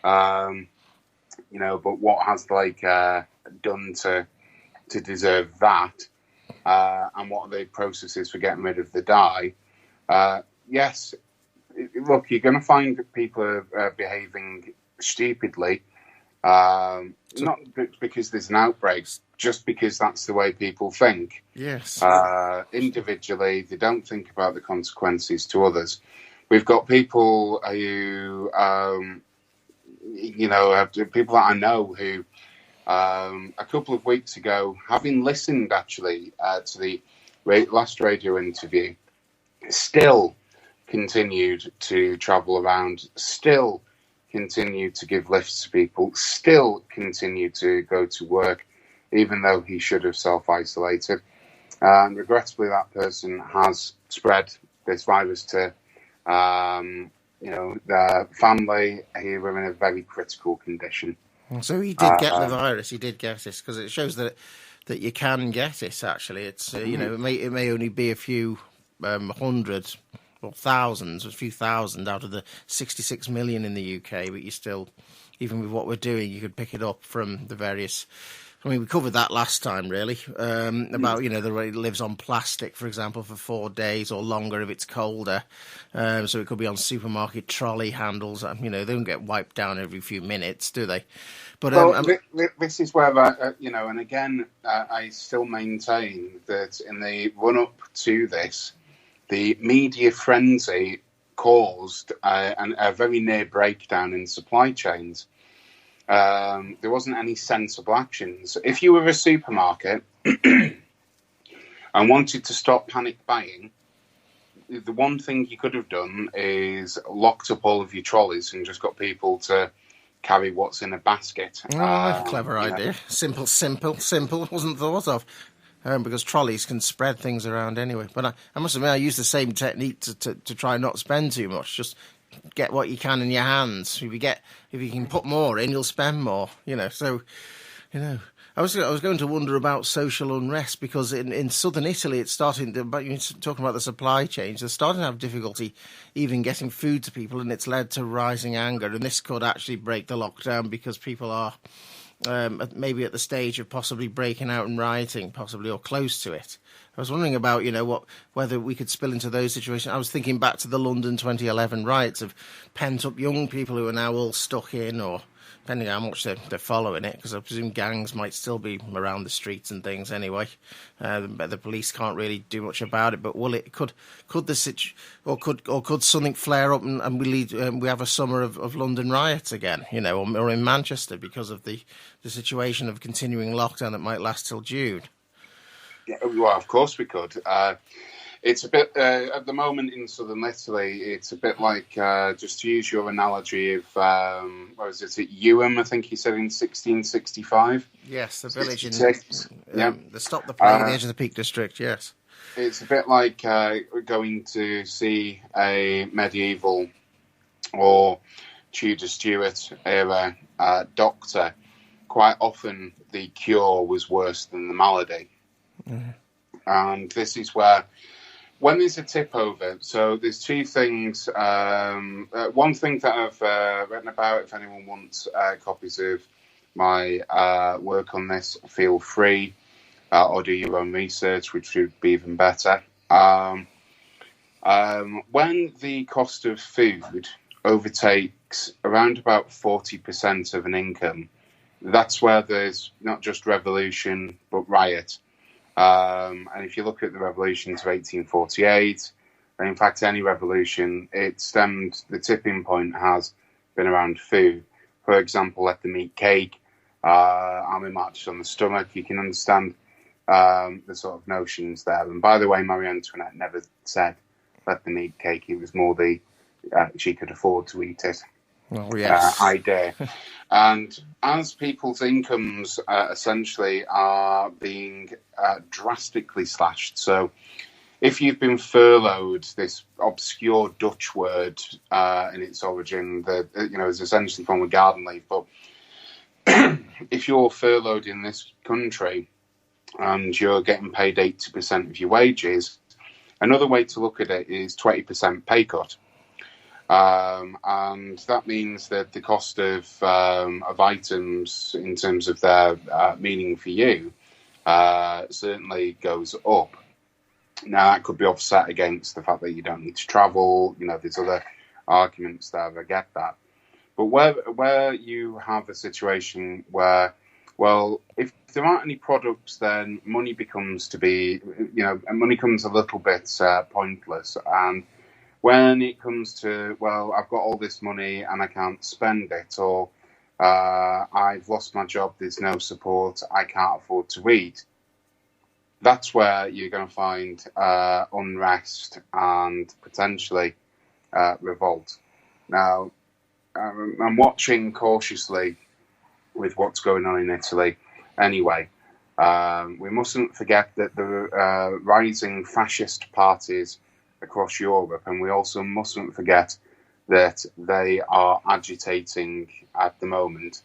But what has the lake done to deserve that? And what are the processes for getting rid of the dye? Yes, look, you're going to find that people are behaving stupidly, not because there's an outbreak, just because that's the way people think. Yes. Individually, they don't think about the consequences to others. We've got people who, people that I know who, a couple of weeks ago, having listened actually to the last radio interview, still continued to travel around, still continued to give lifts to people, still continued to go to work, even though he should have self-isolated. And regrettably, that person has spread this virus to, their family who were in a very critical condition. So he did get the virus. He did get it because it shows that you can get it. Actually, it's it may only be a few hundred or thousands, a few thousand out of the 66 million in the UK, but you still, even with what we're doing, you could pick it up from the various. I mean, we covered that last time, really, about, the way it lives on plastic, for example, for 4 days or longer if it's colder. So it could be on supermarket trolley handles. They don't get wiped down every few minutes, do they? But this is where, and again, I still maintain that in the run-up to this, the media frenzy caused a very near breakdown in supply chains. There wasn't any sensible actions. If you were a supermarket and wanted to stop panic buying, the one thing you could have done is locked up all of your trolleys and just got people to carry what's in a basket. Clever idea. Simple. Wasn't thought of. Because trolleys can spread things around anyway. But I must admit, I use the same technique to try not spend too much. Just get what you can in your hands. If you can put more in, you'll spend more. So, I was going to wonder about social unrest because in southern Italy, it's starting to. But you're talking about the supply chains. They're starting to have difficulty even getting food to people, and it's led to rising anger. And this could actually break the lockdown because people are. Maybe at the stage of possibly breaking out and rioting, possibly, or close to it. I was wondering about, whether we could spill into those situations. I was thinking back to the London 2011 riots of pent-up young people who are now all stuck in, or depending on how much they're following it, because I presume gangs might still be around the streets and things anyway. But the police can't really do much about it. But could something flare up and we have a summer of London riots again, or in Manchester because of the situation of continuing lockdown that might last till June? Yeah, well, of course we could. It's a bit, at the moment in southern Italy, it's a bit like, just to use your analogy of, what was it, Ewham, I think he said in 1665? Yes, the village they stopped the plague at the edge of the Peak District, yes. It's a bit like going to see a medieval or Tudor Stuart era doctor. Quite often the cure was worse than the malady. Mm-hmm. And this is where... When there's a tip over, so there's two things. One thing that I've written about, if anyone wants copies of my work on this, feel free, or do your own research, which would be even better. When the cost of food overtakes around about 40% of an income, that's where there's not just revolution, but riot. And if you look at the revolutions of 1848, and in fact any revolution, the tipping point has been around food. For example, let them eat cake, army marches on the stomach. You can understand the sort of notions there. And by the way, Marie Antoinette never said let them eat cake. It was more she could afford to eat it. Oh, yes. Idea. And as people's incomes essentially are being drastically slashed, so if you've been furloughed, this obscure Dutch word in its origin, is essentially from a garden leave, but if you're furloughed in this country and you're getting paid 80% of your wages, another way to look at it is 20% pay cut. And that means that the cost of items in terms of their meaning for you certainly goes up. Now, that could be offset against the fact that you don't need to travel. There's other arguments there. I get that. But where you have a situation where, well, if there aren't any products, then money becomes money comes a little bit pointless. And when it comes to, well, I've got all this money and I can't spend it, or I've lost my job, there's no support, I can't afford to eat, that's where you're going to find unrest and potentially revolt. Now, I'm watching cautiously with what's going on in Italy anyway. We mustn't forget that there are rising fascist parties across Europe, and we also mustn't forget that they are agitating at the moment.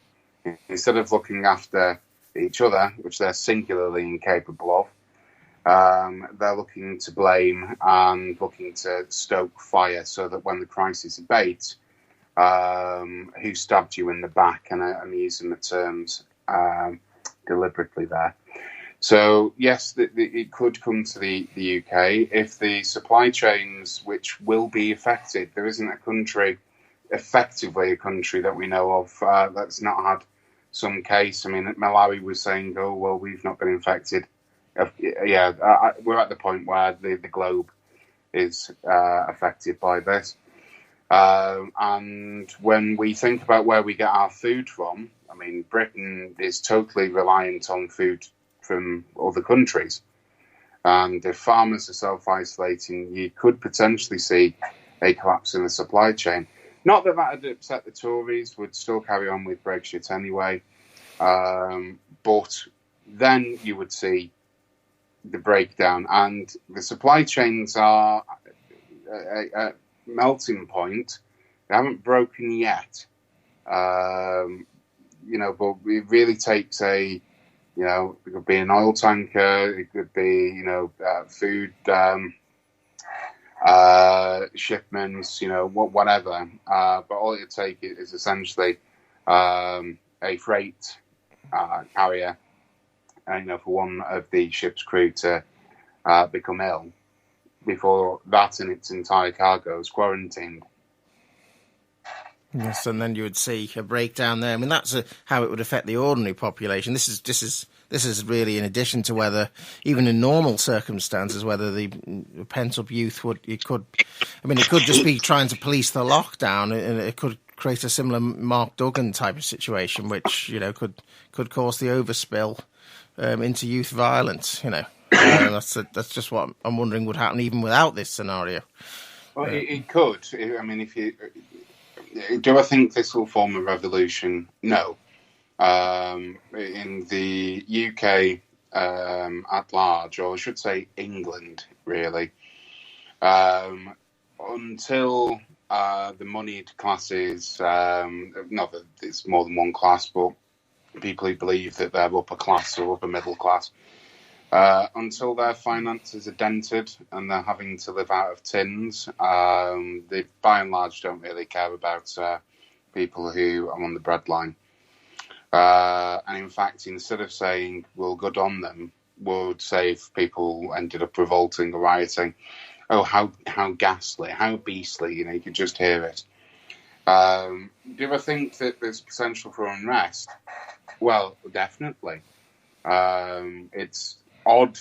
Instead of looking after each other, which they're singularly incapable of, they're looking to blame and looking to stoke fire so that when the crisis abates, who stabbed you in the back, and I'm using the terms deliberately there. So, yes, it could come to the UK if the supply chains, which will be affected. There isn't effectively a country that we know of that's not had some case. I mean, Malawi was saying, oh, well, we've not been infected. We're at the point where the globe is affected by this. And when we think about where we get our food from, I mean, Britain is totally reliant on food from other countries. And if farmers are self-isolating, you could potentially see a collapse in the supply chain. Not that that would upset the Tories, would still carry on with Brexit anyway. But then you would see the breakdown. And the supply chains are a melting point. They haven't broken yet. But it really takes it could be an oil tanker, it could be, food shipments, whatever. But all it take is essentially a freight carrier, for one of the ship's crew to become ill before that and its entire cargo is quarantined. Yes, and then you would see a breakdown there. I mean, that's how it would affect the ordinary population. This is really in addition to whether, even in normal circumstances, whether the pent-up youth it could just be trying to police the lockdown, and it could create a similar Mark Duggan type of situation, which could cause the overspill into youth violence. That's just what I'm wondering would happen even without this scenario. Well, it could. I mean, do I think this will form a revolution? No. In the UK at large, or I should say England, really, until the moneyed classes, not that it's more than one class, but people who believe that they're upper class or upper middle class, until their finances are dented and they're having to live out of tins, they by and large don't really care about people who are on the breadline. And in fact, instead of saying, well, good on them, would say if people ended up revolting or rioting, oh, how ghastly, how beastly, you could just hear it. Do I think that there's potential for unrest? Well, definitely. It's odd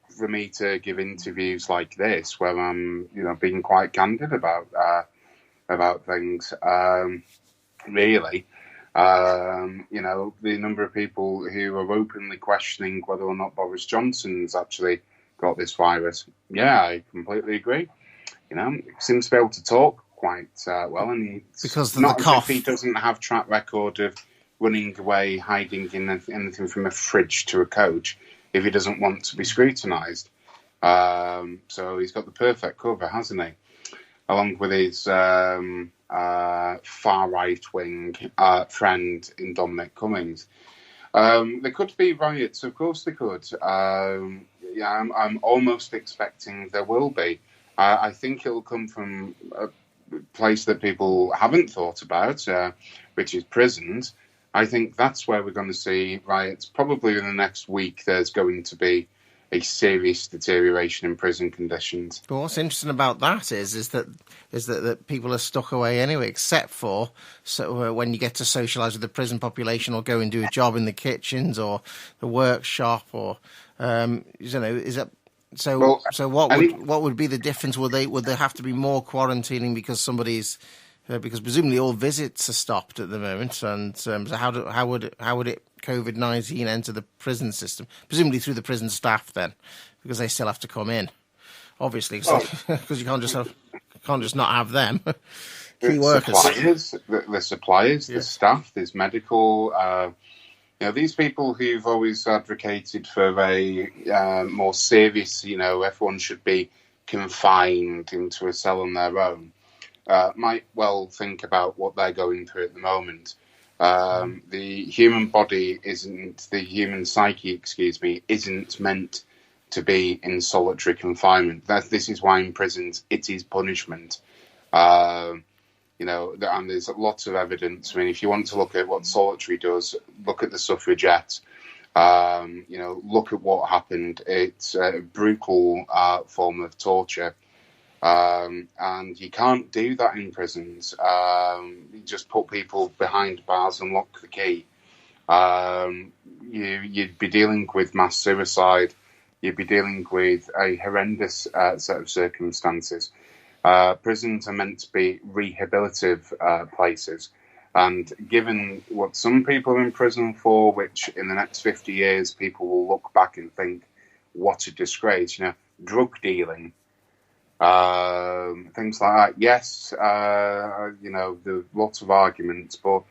for me to give interviews like this where I'm, being quite candid about things. Really, the number of people who are openly questioning whether or not Boris Johnson's actually got this virus. Yeah, I completely agree. He seems to be able to talk quite well, and because of not the cough. As if he doesn't have track record of running away, hiding in anything from a fridge to a coach if he doesn't want to be scrutinised. So he's got the perfect cover, hasn't he? Along with his far right-wing friend in Dominic Cummings. There could be riots, of course there could. Yeah, I'm almost expecting there will be. I think it'll come from a place that people haven't thought about, which is prisons. I think that's where we're going to see riots. Probably in the next week, there's going to be a serious deterioration in prison conditions. But what's interesting about that is that people are stuck away anyway, except for when you get to socialise with the prison population or go and do a job in the kitchens or the workshop or is that so? Well, so what would be the difference? Would there have to be more quarantining because somebody's because presumably all visits are stopped at the moment, and so how would it COVID-19 enter the prison system? Presumably through the prison staff then, because they still have to come in, obviously, because you can't just not have them. Key workers, the suppliers, the staff. There's medical. These people who've always advocated for a more serious, everyone should be confined into a cell on their own. Might well think about what they're going through at the moment. The human psyche, isn't meant to be in solitary confinement. This is why in prisons it is punishment. And there's lots of evidence. I mean, if you want to look at what solitary does, look at the suffragettes. Look at what happened. It's a brutal form of torture. And you can't do that in prisons. You just put people behind bars and lock the key. You'd be dealing with mass suicide. You'd be dealing with a horrendous set of circumstances. Prisons are meant to be rehabilitative places. And given what some people are in prison for, which in the next 50 years people will look back and think, what a disgrace, drug dealing, things like that. Yes, there are lots of arguments, but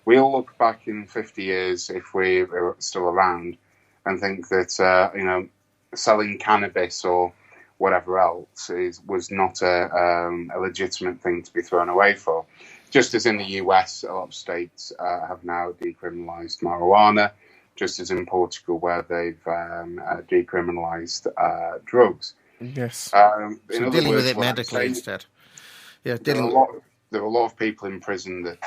we'll look back in 50 years if we're still around and think that, selling cannabis or whatever else was not a legitimate thing to be thrown away for. Just as in the US, a lot of states have now decriminalised marijuana, just as in Portugal where they've decriminalised drugs. Yes. So dealing with it medically instead. Yeah, there are a lot of people in prison that,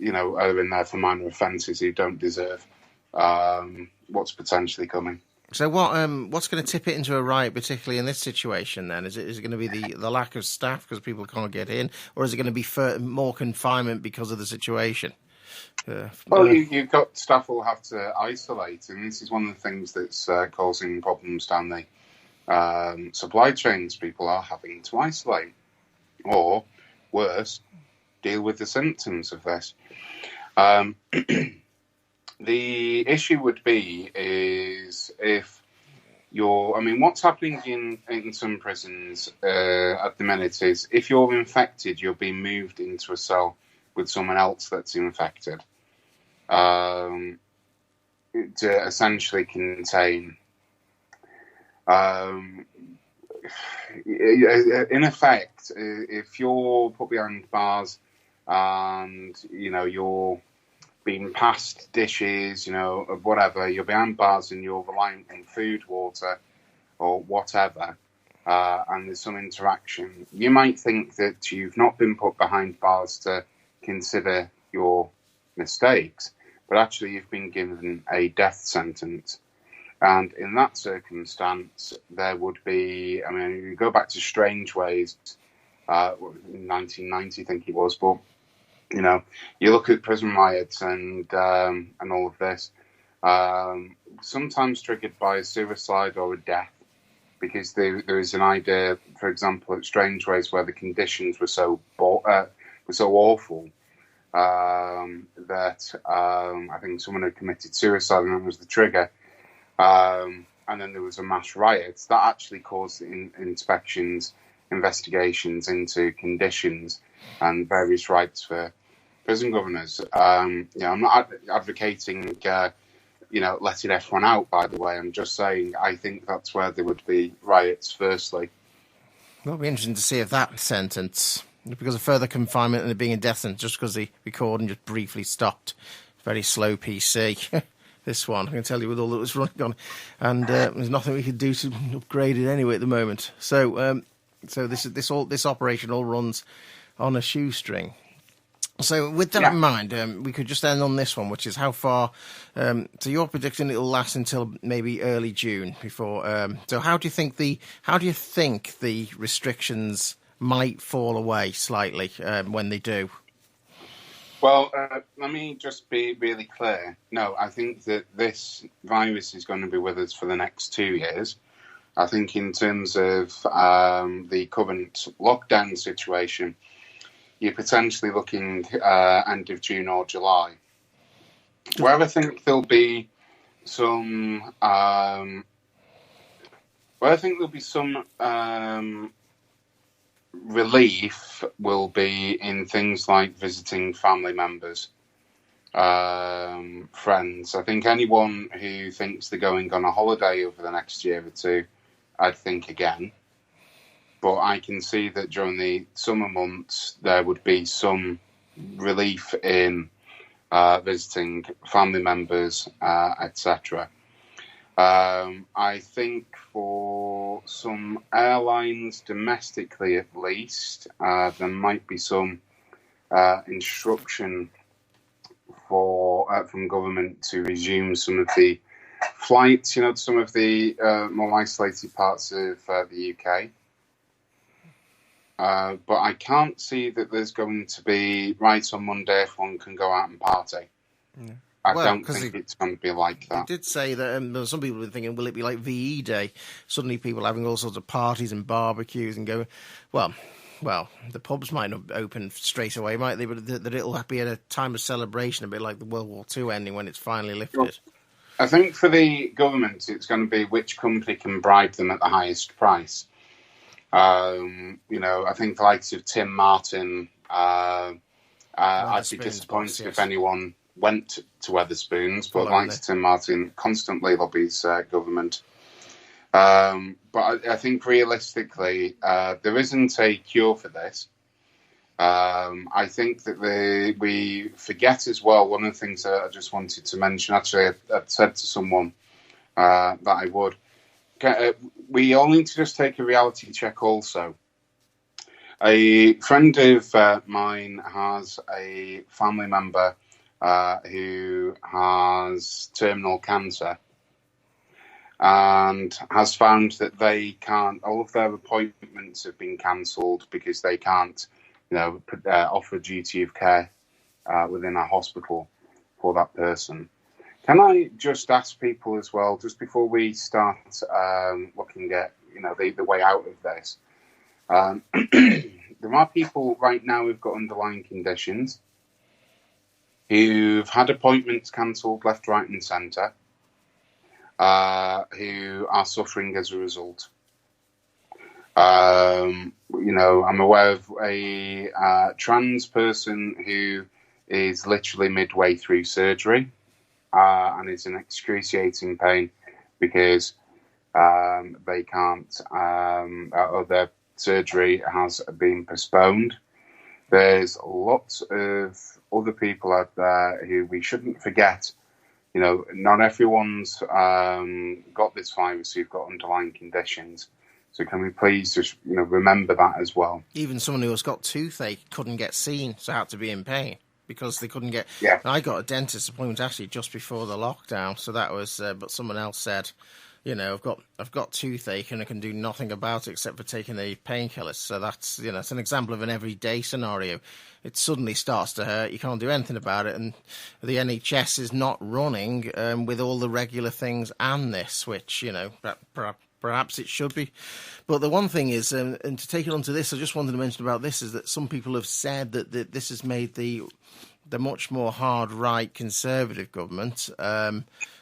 are in there for minor offences who don't deserve what's potentially coming. So what's going to tip it into a riot, particularly in this situation? Then is it going to be the lack of staff because people can't get in, or is it going to be more confinement because of the situation? You've got staff who will have to isolate, and this is one of the things that's causing problems down the supply chains. People are having to isolate, or worse, deal with the symptoms of this. The issue would be is if what's happening in some prisons at the minute is if you're infected, you're being moved into a cell with someone else that's infected to essentially contain. In effect, if you're put behind bars and you're being passed dishes, of whatever, you're behind bars and you're reliant on food, water, or whatever, and there's some interaction, you might think that you've not been put behind bars to consider your mistakes, but actually you've been given a death sentence. And in that circumstance, there would be, you go back to Strange Ways, in 1990, I think it was, but you look at prison riots and all of this, sometimes triggered by a suicide or a death, because there is an idea, for example, at Strange Ways, where the conditions were so awful that I think someone had committed suicide and that was the trigger. And then there was a mass riot that actually caused inspections, investigations into conditions and various rights for prison governors. I'm not advocating, letting everyone out, by the way. I'm just saying I think that's where there would be riots, firstly. Well, it'll be interesting to see if that sentence, because of further confinement and it being a death sentence, just because they recorded and just briefly stopped, very slow PC. this one. I can tell you with all that was running on, and there's nothing we could do to upgrade it anyway at the moment. So this operation all runs on a shoestring. So with that in mind, we could just end on this one, which is how far. So you're predicting it'll last until maybe early June before. So how do you think the restrictions might fall away slightly when they do? Well, let me just be really clear. No, I think that this virus is going to be with us for the next 2 years. I think in terms of the current lockdown situation, you're potentially looking end of June or July. Where I think there'll be some, relief will be in things like visiting family members, friends. I think anyone who thinks they're going on a holiday over the next year or two, I'd think again. But I can see that during the summer months, there would be some relief in visiting family members, etc. I think for some airlines, domestically at least, there might be some instruction from government to resume some of the flights, to some of the more isolated parts of the UK. But I can't see that there's going to be, right on Monday, everyone can go out and party. Yeah. I don't think it's going to be like that. They did say that some people were thinking, will it be like VE Day? Suddenly people having all sorts of parties and barbecues and going, well, the pubs might not open straight away, might they? But that it'll be at a time of celebration, a bit like the World War II ending when it's finally lifted. Well, I think for the government, it's going to be which company can bribe them at the highest price. I think the likes of Tim Martin, I'd be disappointed if anyone went to Wetherspoons, but like Tim Martin constantly lobbies government. But I think realistically, there isn't a cure for this. I think that we forget as well, one of the things that I just wanted to mention, actually I'd said to someone that I would, we all need to just take a reality check also. A friend of mine has a family member who has terminal cancer and has found that they can't, all of their appointments have been cancelled because they can't, offer duty of care within a hospital for that person. Can I just ask people as well, just before we start looking at, the way out of this, there are people right now who've got underlying conditions, who've had appointments cancelled left, right and centre, who are suffering as a result. I'm aware of a trans person who is literally midway through surgery and is in excruciating pain because they can't, or their surgery has been postponed. There's lots of other people out there who we shouldn't forget. Not everyone's got this virus who've got underlying conditions. So can we please just, remember that as well? Even someone who has got toothache couldn't get seen, so had to be in pain because they couldn't get... Yeah. I got a dentist appointment actually just before the lockdown, so that was... but someone else said, I've got toothache and I can do nothing about it except for taking the painkillers. So that's, it's an example of an everyday scenario. It suddenly starts to hurt. You can't do anything about it. And the NHS is not running with all the regular things and this, which, perhaps it should be. But the one thing is, and to take it on to this, I just wanted to mention about this, is that some people have said that this has made the much more hard right Conservative government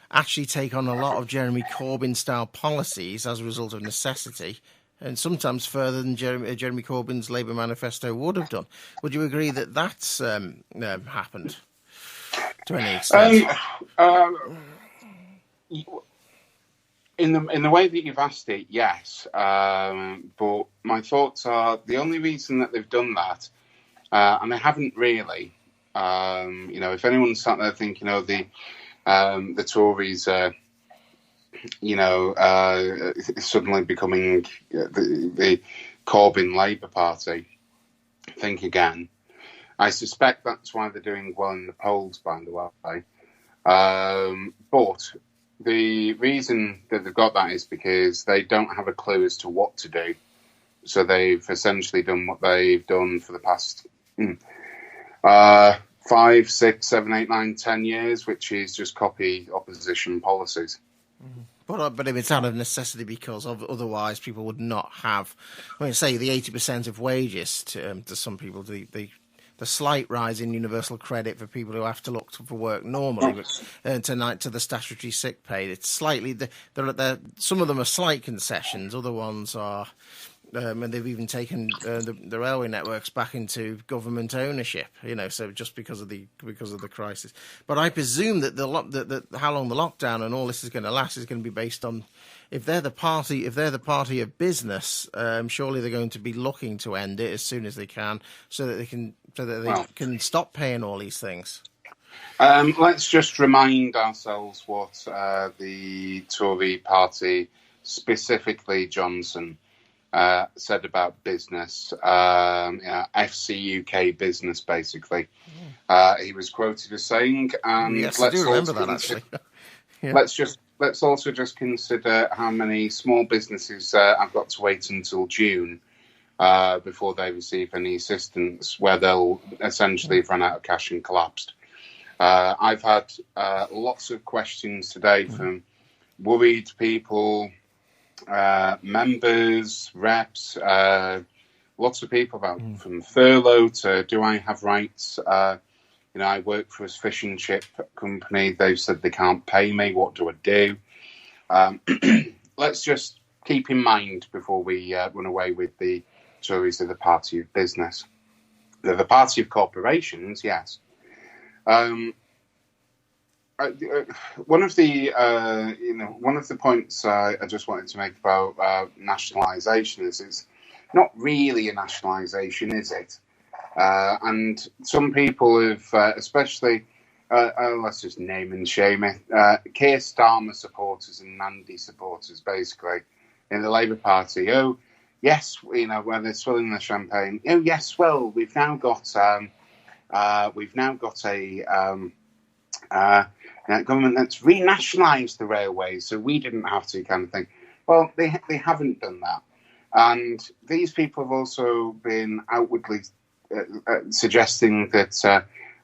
actually take on a lot of Jeremy Corbyn-style policies as a result of necessity, and sometimes further than Jeremy Corbyn's Labour manifesto would have done. Would you agree that that's happened to any extent? In the way that you've asked it, yes. But my thoughts are the only reason that they've done that, and they haven't really. If anyone's sat there thinking, the Tories are, suddenly becoming the Corbyn Labour Party, think again. I suspect that's why they're doing well in the polls, by the way. But the reason that they've got that is because they don't have a clue as to what to do. So they've essentially done what they've done for the past 5, 6, 7, 8, 9, 10 years, which is just copy opposition policies. But it's out of necessity, because otherwise people would not have, say the 80% of wages to some people, the slight rise in universal credit for people who have to look for work normally, but tonight to the statutory sick pay. It's slightly, some of them are slight concessions, other ones are, and they've even taken the railway networks back into government ownership. So just because of the crisis. But I presume that how long the lockdown and all this is going to last is going to be based on, if they're the party of business, surely they're going to be looking to end it as soon as they can, so that they can stop paying all these things. Let's just remind ourselves what the Tory party, specifically Johnson, said about business, FC UK business, basically. He was quoted as saying, and yes, I do remember that, actually. Yeah. Let's also just consider how many small businesses have got to wait until June before they receive any assistance, where they'll essentially have run out of cash and collapsed. I've had lots of questions today from worried people, members, reps, lots of people about from furlough to do I have rights. I work for a fish and chip company. They've said they can't pay me. What do I do? Let's just keep in mind before we run away with the Tories are the party of business. They're the party of corporations, yes. One of the points I just wanted to make about nationalisation is it's not really a nationalisation, is it? And some people have, especially, let's just name and shame it, Keir Starmer supporters and Mandy supporters, basically, in the Labour Party. Oh, yes, when they're swilling the champagne. Oh, yes, well, we've now got a government that's renationalised the railways, so we didn't have to, kind of thing. Well, they haven't done that, and these people have also been outwardly suggesting that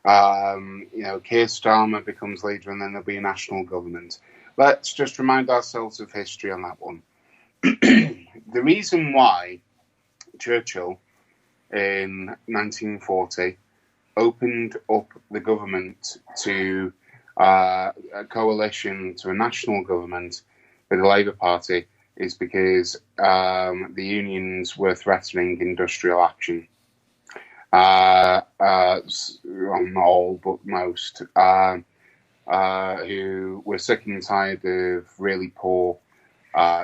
Keir Starmer becomes leader and then there'll be a national government. Let's just remind ourselves of history on that one. The reason why Churchill in 1940 opened up the government to a coalition, to a national government with the Labour Party, is because the unions were threatening industrial action. Not all, but most, who were sick and tired of really poor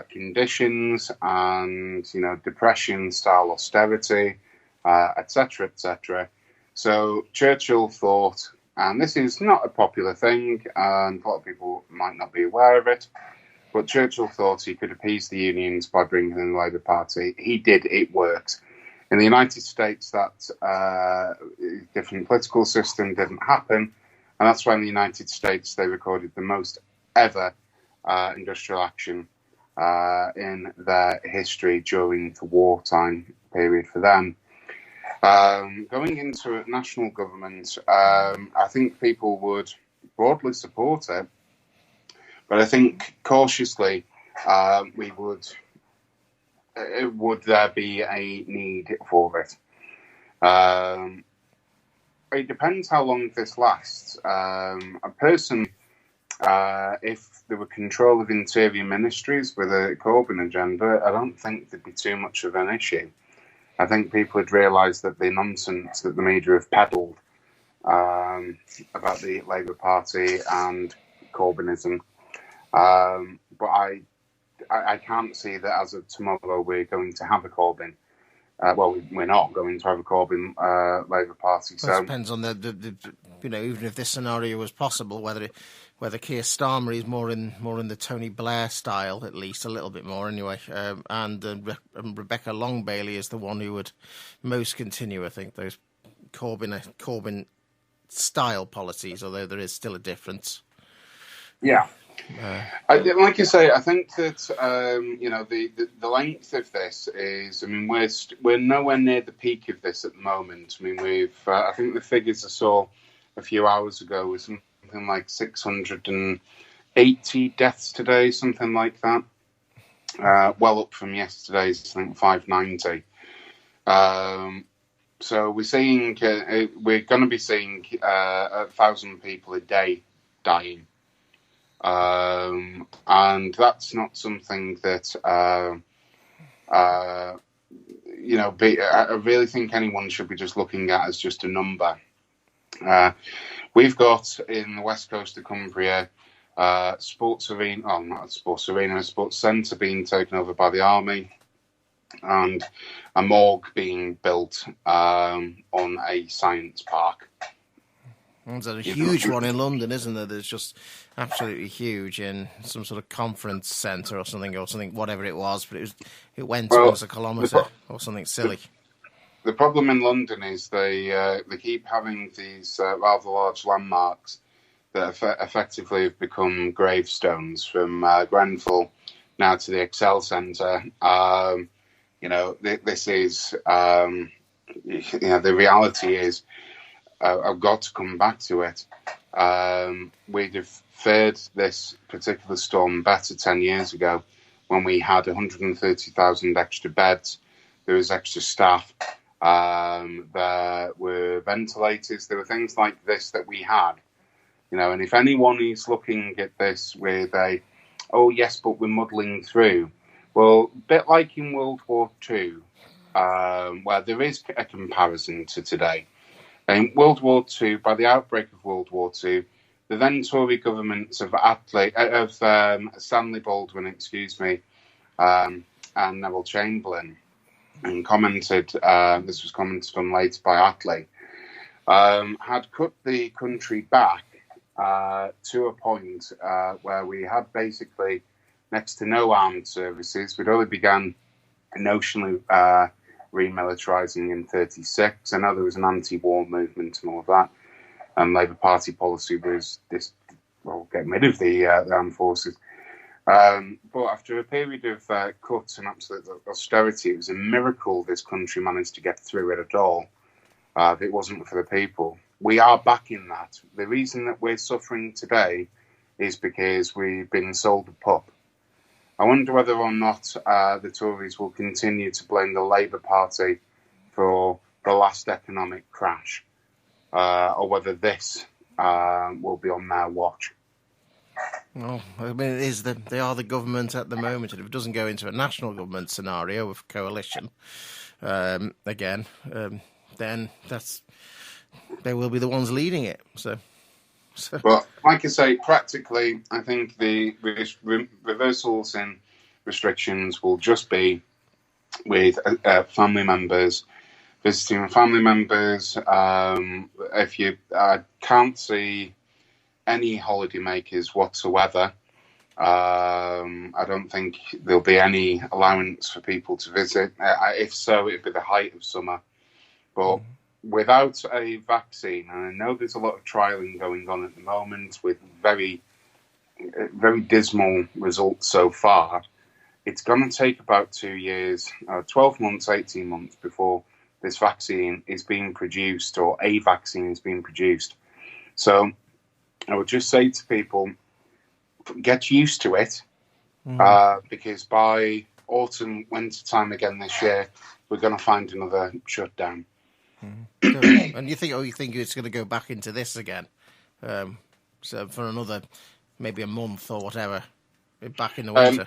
conditions and, depression-style austerity, etc., etc. So Churchill thought, and this is not a popular thing, and a lot of people might not be aware of it, but Churchill thought he could appease the unions by bringing in the Labour Party. He did, it worked. In the United States, that different political system didn't happen, and that's why in the United States they recorded the most ever industrial action in their history during the wartime period for them. Going into a national government, I think people would broadly support it, but I think cautiously would there be a need for it? It depends how long this lasts. A person, if there were control of interior ministries with a Corbyn agenda, I don't think there'd be too much of an issue. I think people would realise that the nonsense that the media have peddled about the Labour Party and Corbynism, but I can't see that as of tomorrow we're going to have a Corbyn. We're not going to have a Corbyn Labour Party. So it depends on the even if this scenario was possible, whether whether Keir Starmer is more in the Tony Blair style, at least a little bit more anyway, and Rebecca Long Bailey is the one who would most continue, I think, those Corbyn style policies, although there is still a difference. Yeah. Like you say, I think that the length of this is. I mean, we're nowhere near the peak of this at the moment. I mean, I think the figures I saw a few hours ago was something like 680 deaths today, something like that. Well up from yesterday's, I think, 590. So we're seeing we're going to be seeing 1,000 people a day dying. And that's not something that, I really think anyone should be just looking at as just a number. We've got in the west coast of Cumbria, sports centre being taken over by the army, and a morgue being built on a science park. There's a huge one in London, isn't there? There's just absolutely huge in some sort of conference centre or something, whatever it was. But it went towards a kilometre or something silly. The problem in London is they keep having these rather large landmarks that effectively have become gravestones, from Grenfell now to the Excel Centre. This is the reality is. I've got to come back to it. We'd have fared this particular storm better 10 years ago, when we had 130,000 extra beds. There was extra staff. There were ventilators. There were things like this that we had. And if anyone is looking at this with oh yes, but we're muddling through. Well, a bit like in World War II, where there is a comparison to today. In World War II, by the outbreak of World War II, the then Tory governments of Stanley Baldwin, and Neville Chamberlain, and this was commented on later by Attlee, had cut the country back to a point where we had basically next to no armed services. We'd only began notionally remilitarising in 1936. I know there was an anti-war movement and all of that, and Labour Party policy was getting rid of the armed forces. But after a period of cuts and absolute austerity, it was a miracle this country managed to get through it at all. If it wasn't for the people. We are back in that. The reason that we're suffering today is because we've been sold a pup. I wonder whether or not the Tories will continue to blame the Labour Party for the last economic crash, or whether this will be on their watch. Well, I mean, it is they are the government at the moment, and if it doesn't go into a national government scenario of coalition again, then they will be the ones leading it. So. Well, like I say, practically, I think the reversals in restrictions will just be with family members, visiting family members. If you can't see any holidaymakers whatsoever, I don't think there'll be any allowance for people to visit. If so, it'd be the height of summer. But without a vaccine, and I know there's a lot of trialling going on at the moment with very, very dismal results so far, it's going to take about 2 years, 12 months, 18 months before this vaccine is being produced, or a vaccine is being produced. So I would just say to people, get used to it, because by autumn, winter time again this year, we're going to find another shutdown. And you think it's going to go back into this again? So for another, maybe a month or whatever, back in the winter.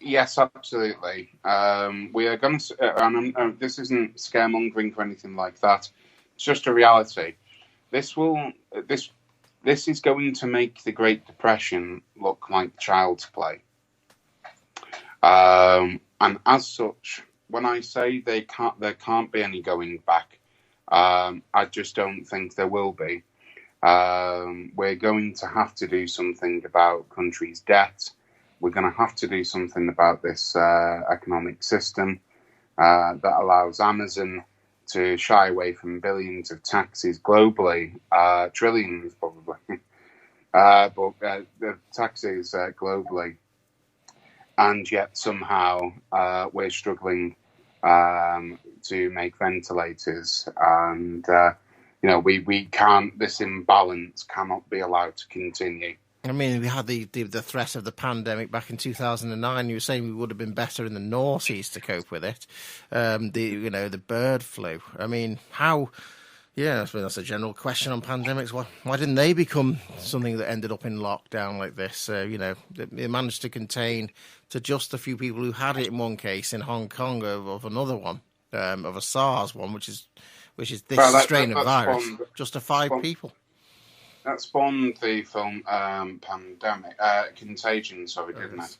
Yes, absolutely. We are going to, and this isn't scaremongering or anything like that. It's just a reality. This is going to make the Great Depression look like child's play. And as such, when I say there can't be any going back, I just don't think there will be. We're going to have to do something about countries' debt. We're going to have to do something about this economic system that allows Amazon to shy away from billions of taxes globally, trillions probably, but the taxes globally, and yet somehow we're struggling to make ventilators, and we can't. This imbalance cannot be allowed to continue. I mean, we had the threat of the pandemic back in 2009. You were saying we would have been better in the noughties to cope with it. The bird flu. I mean, how? Yeah, I suppose that's a general question on pandemics. Why didn't they become something that ended up in lockdown like this? They managed to contain to just a few people who had it in one case in Hong Kong of another one, of a SARS one, which is this strain of virus, just to 5 people. That spawned the film Contagion, didn't it?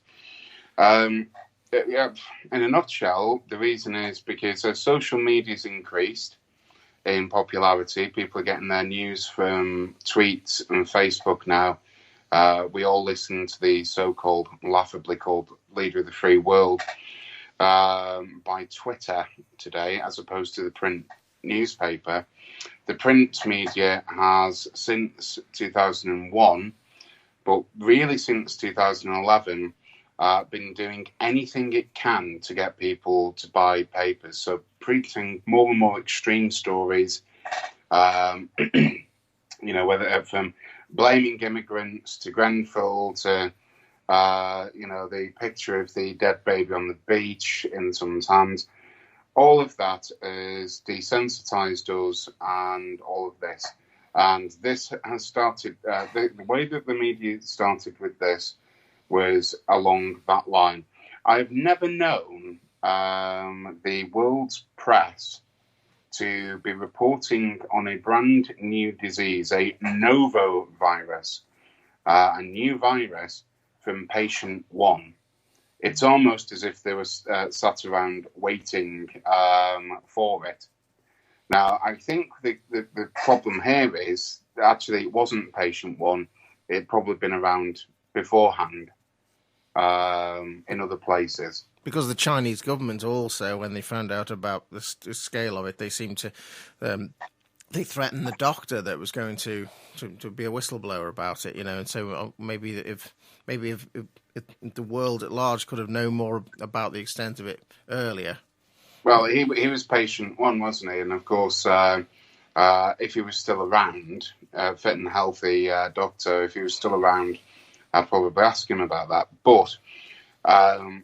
Yeah, in a nutshell, the reason is because as social media's increased in popularity, people are getting their news from tweets and Facebook now. We all listen to the so-called, laughably called leader of the free world by Twitter today, as opposed to the print newspaper. The print media has, since 2001, but really since 2011, been doing anything it can to get people to buy papers. So printing more and more extreme stories, whether from blaming immigrants to Grenfell to, the picture of the dead baby on the beach in someone's hands. All of that has desensitized us and all of this. And this has started, the way that the media started with this was along that line. I've never known the world's press to be reporting on a brand new disease, a novo virus, a new virus from patient one. It's almost as if they were sat around waiting for it. Now, I think the problem here is that actually it wasn't patient one. It'd probably been around beforehand in other places. Because the Chinese government also, when they found out about the scale of it, they seemed to... they threatened the doctor that was going to be a whistleblower about it, and so maybe if the world at large could have known more about the extent of it earlier. Well, he was patient one, wasn't he? And of course, if he was still around, fit and healthy doctor, if he was still around, I'd probably ask him about that. But I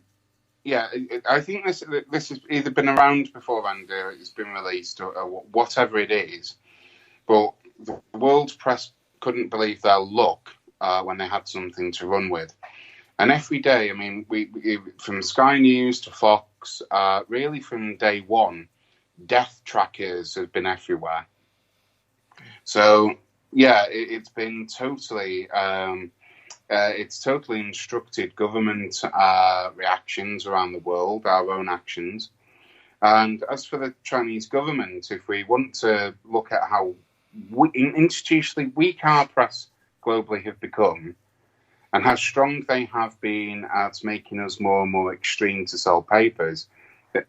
think this has either been around beforehand or it's been released or whatever it is. But the world's press couldn't believe their luck when they had something to run with. And every day, I mean, we from Sky News to Fox, really from day one, death trackers have been everywhere. So, yeah, it's been totally... it's totally instructed government reactions around the world, our own actions. And as for the Chinese government, if we want to look at how institutionally weak our press globally have become and how strong they have been at making us more and more extreme to sell papers,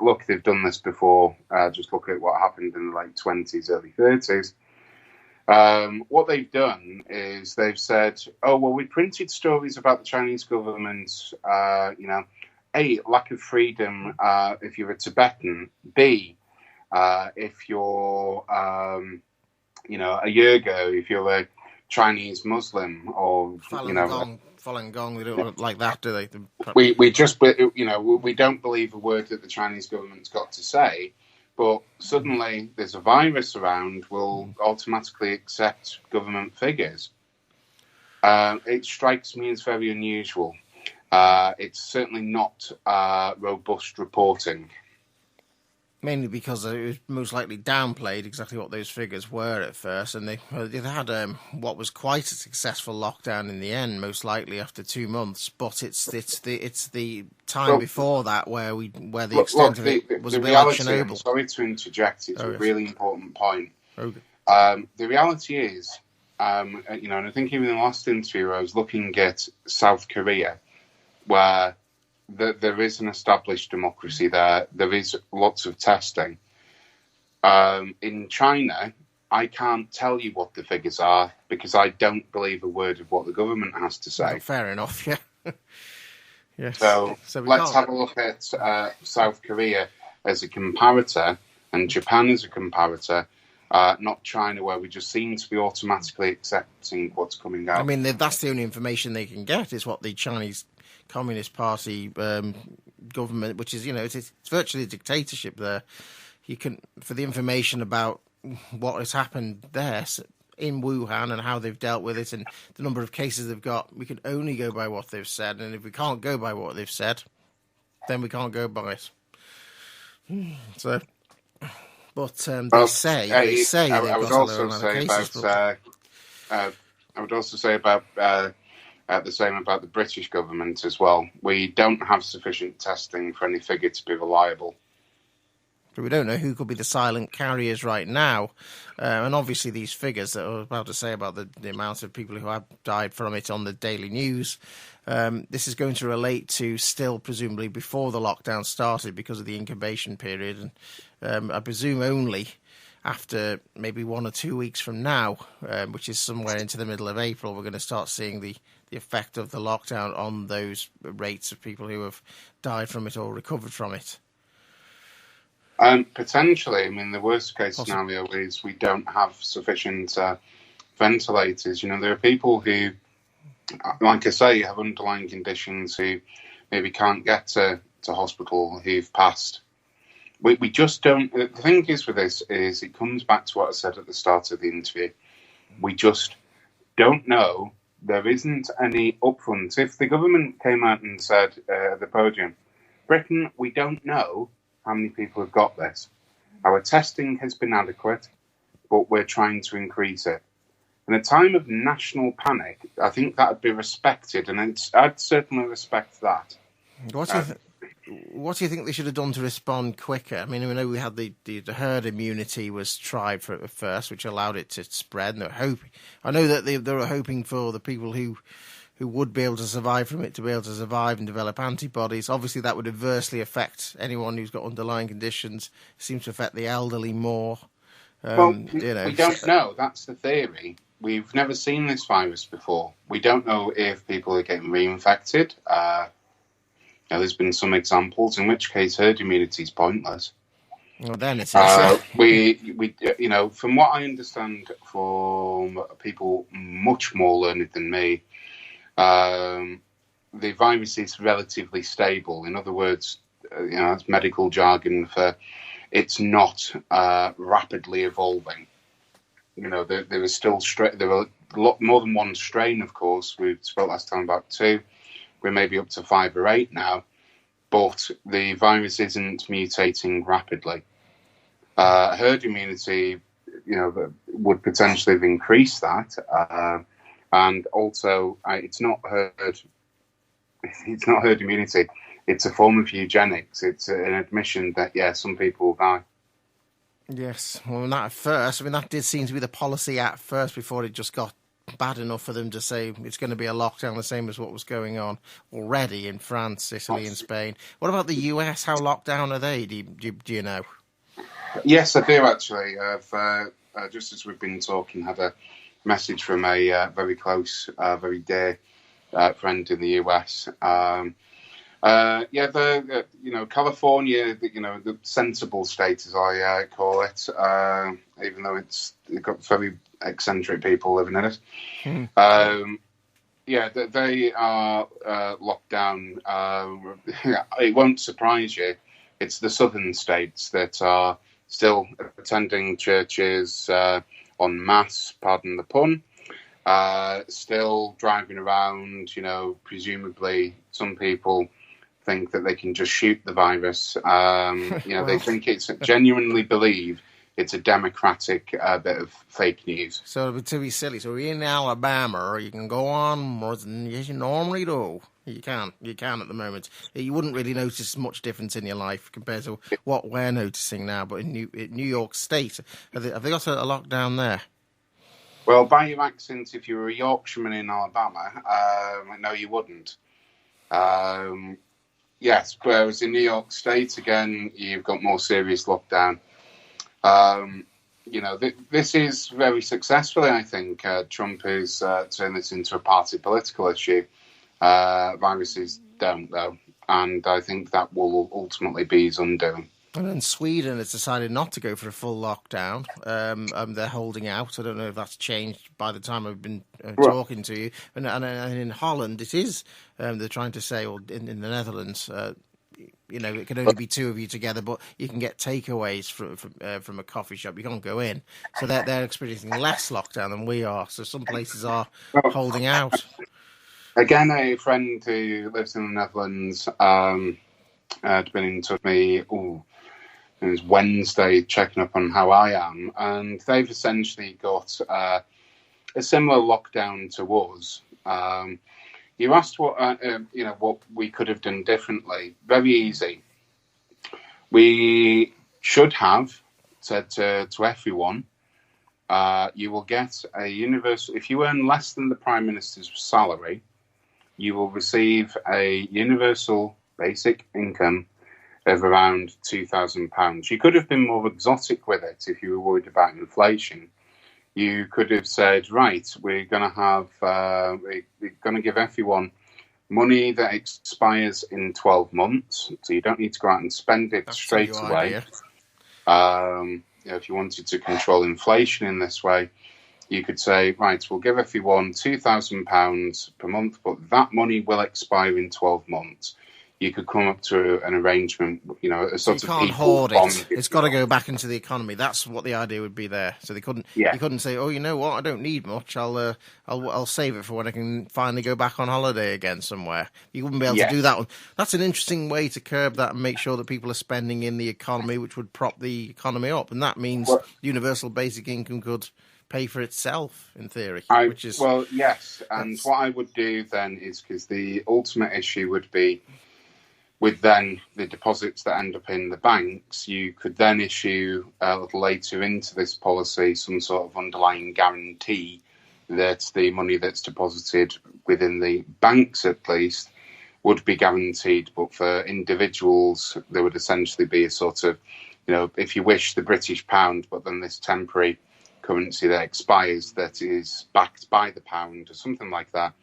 look, they've done this before. Just look at what happened in the late 20s, early 30s. What they've done is they've said, oh, well, we printed stories about the Chinese government, A, lack of freedom if you're a Tibetan, B, if you're, a Uyghur, if you're a Chinese Muslim, or, Falun Gong, they don't like that, do they? We don't believe a word that the Chinese government's got to say. But suddenly there's a virus around, we'll automatically accept government figures. It strikes me as very unusual. It's certainly not robust reporting. Mainly because it was most likely downplayed exactly what those figures were at first, and they had what was quite a successful lockdown in the end, most likely after 2 months. But it's the time before that where the extent of it was a bit like Chernobyl. Sorry to interject. It's a really important point. Okay. The reality is and I think even in the last interview, I was looking at South Korea, where there is an established democracy there. There is lots of testing. In China, I can't tell you what the figures are because I don't believe a word of what the government has to say. Well, fair enough, yeah. Yes. So let's have a look at South Korea as a comparator and Japan as a comparator, not China, where we just seem to be automatically accepting what's coming out. I mean, that's the only information they can get is what the Chinese Communist Party government, which is, it's virtually a dictatorship there. You can, for the information about what has happened there in Wuhan and how they've dealt with it and the number of cases they've got, we can only go by what they've said. And if we can't go by what they've said, then we can't go by it. So, but they say I would also say about the same about the British government as well. We don't have sufficient testing for any figure to be reliable. But we don't know who could be the silent carriers right now. And obviously these figures that I was about to say about the amount of people who have died from it on the daily news, this is going to relate to still presumably before the lockdown started because of the incubation period. And I presume only after maybe 1 or 2 weeks from now, which is somewhere into the middle of April, we're going to start seeing the effect of the lockdown on those rates of people who have died from it or recovered from it. Potentially. I mean, the worst case scenario is we don't have sufficient ventilators. There are people who, like I say, have underlying conditions who maybe can't get to hospital, who've passed. We just don't. The thing is with this is it comes back to what I said at the start of the interview. We just don't know. There isn't any upfront. If the government came out and said at the podium, Britain, we don't know how many people have got this. Our testing has been adequate, but we're trying to increase it. In a time of national panic, I think that would be respected, and I'd certainly respect that. What do you think they should have done to respond quicker? I mean, we know we had the herd immunity was tried for at first, which allowed it to spread. And I know that they were hoping for the people who would be able to survive from it to be able to survive and develop antibodies. Obviously, that would adversely affect anyone who's got underlying conditions. It seems to affect the elderly more. We don't know. That's the theory. We've never seen this virus before. We don't know if people are getting reinfected. There's been some examples, in which case herd immunity is pointless. Well, then it's from what I understand from people much more learned than me, the virus is relatively stable. In other words, that's medical jargon for it's not rapidly evolving. There is still there are a lot more than one strain. Of course, we spoke last time about 2. We're maybe up to 5 or 8 now, but the virus isn't mutating rapidly. Herd immunity, would potentially have increased that, and also it's not herd immunity. It's a form of eugenics. It's an admission that some people will die. Yes, well, not at first. I mean, that did seem to be the policy at first before it just got bad enough for them to say it's going to be a lockdown, the same as what was going on already in France, Italy and Spain. What about the US? How locked down are they? Do you know? Yes, I do actually. I've just as we've been talking, had a message from a very close, very dear friend in the US. California, the sensible state, as I call it, even though it's got very eccentric people living in it. They are locked down. It won't surprise you. It's the southern states that are still attending churches en masse, pardon the pun, still driving around, presumably some people think that they can just shoot the virus. They think genuinely believe it's a democratic bit of fake news. So to be silly, so we're in Alabama, you can go on more than you normally do. You can at the moment. You wouldn't really notice much difference in your life compared to what we're noticing now. But in New York State, have they got a lockdown there? Well, by your accent, if you were a Yorkshireman in Alabama, no, you wouldn't. Yes, whereas in New York State, again, you've got more serious lockdown. This is very successfully, I think. Trump has turned this into a party political issue. Viruses don't, though. And I think that will ultimately be his undoing. And then Sweden has decided not to go for a full lockdown. They're holding out. I don't know if that's changed by the time I've been talking to you. And in Holland, it is. They're trying to say, or in the Netherlands, it can only be two of you together, but you can get takeaways from a coffee shop. You can't go in. So they're experiencing less lockdown than we are. So some places are holding out. Again, a friend who lives in the Netherlands had been in touch with me. It was Wednesday, checking up on how I am, and they've essentially got a similar lockdown to us. You asked what we could have done differently. Very easy. We should have said to everyone, you will get a universal. If you earn less than the Prime Minister's salary, you will receive a universal basic income of around £2,000. You could have been more exotic with it if you were worried about inflation. You could have said, right, we're going to have, we're going to give everyone money that expires in 12 months, so you don't need to go out and spend it straight away. If you wanted to control inflation in this way, you could say, right, we'll give everyone £2,000 per month, but that money will expire in 12 months. You could come up to an arrangement, a sort of. You can't hoard it. It's got to go back into the economy. That's what the idea would be there. So they couldn't. Yeah. You couldn't say, oh, you know what? I don't need much. I'll save it for when I can finally go back on holiday again somewhere. You wouldn't be able to do that one. That's an interesting way to curb that and make sure that people are spending in the economy, which would prop the economy up. And that means universal basic income could pay for itself in theory. Yes. And what I would do then is, because the ultimate issue would be, with then the deposits that end up in the banks, you could then issue a little later into this policy some sort of underlying guarantee that the money that's deposited within the banks, at least, would be guaranteed. But for individuals, there would essentially be a sort of, if you wish, the British pound, but then this temporary currency that expires that is backed by the pound or something like that.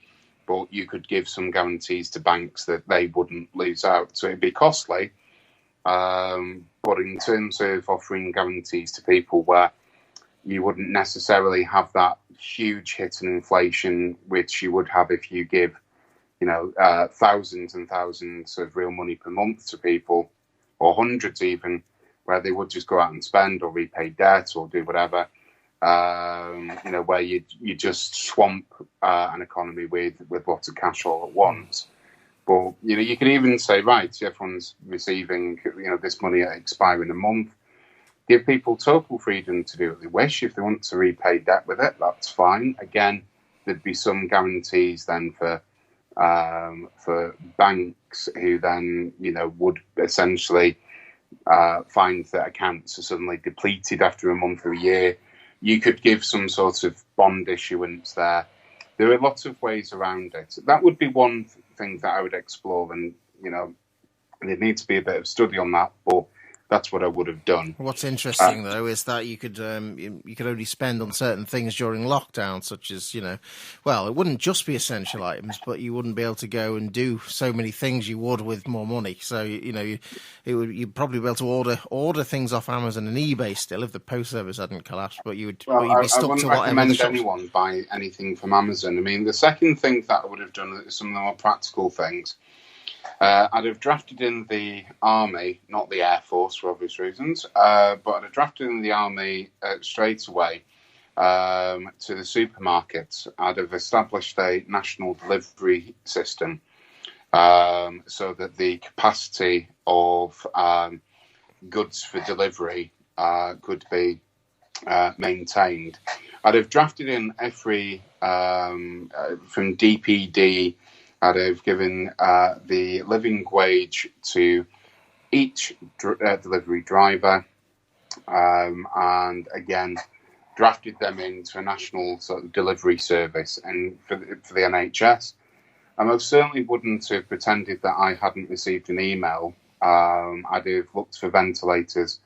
But you could give some guarantees to banks that they wouldn't lose out. So it'd be costly. But in terms of offering guarantees to people where you wouldn't necessarily have that huge hit in inflation, which you would have if you give, thousands and thousands of real money per month to people, or hundreds even, where they would just go out and spend or repay debt or do whatever. Where you just swamp an economy with lots of cash all at once. But, you can even say, right, everyone's receiving, this money at expire in a month. Give people total freedom to do what they wish. If they want to repay debt with it, that's fine. Again, there'd be some guarantees then for banks who then, would essentially find that accounts are suddenly depleted after a month or a year. You could give some sort of bond issuance there. There are lots of ways around it. That would be one thing that I would explore, and there needs to be a bit of study on that, but that's what I would have done. What's interesting, though, is that you could only spend on certain things during lockdown, such as, it wouldn't just be essential items, but you wouldn't be able to go and do so many things you would with more money. So, you'd probably be able to order things off Amazon and eBay still if the post service hadn't collapsed, but you'd be stuck to whatever. I wouldn't recommend anyone buy anything from Amazon. I mean, the second thing that I would have done is some of the more practical things. I'd have drafted in the army, not the Air Force for obvious reasons, but I'd have drafted in the army straight away to the supermarkets. I'd have established a national delivery system so that the capacity of goods for delivery could be maintained. I'd have drafted in every, from DPD, I'd have given the living wage to each delivery driver, and again, drafted them into a national sort of delivery service and for the NHS. I most certainly wouldn't have pretended that I hadn't received an email. I'd have looked for ventilators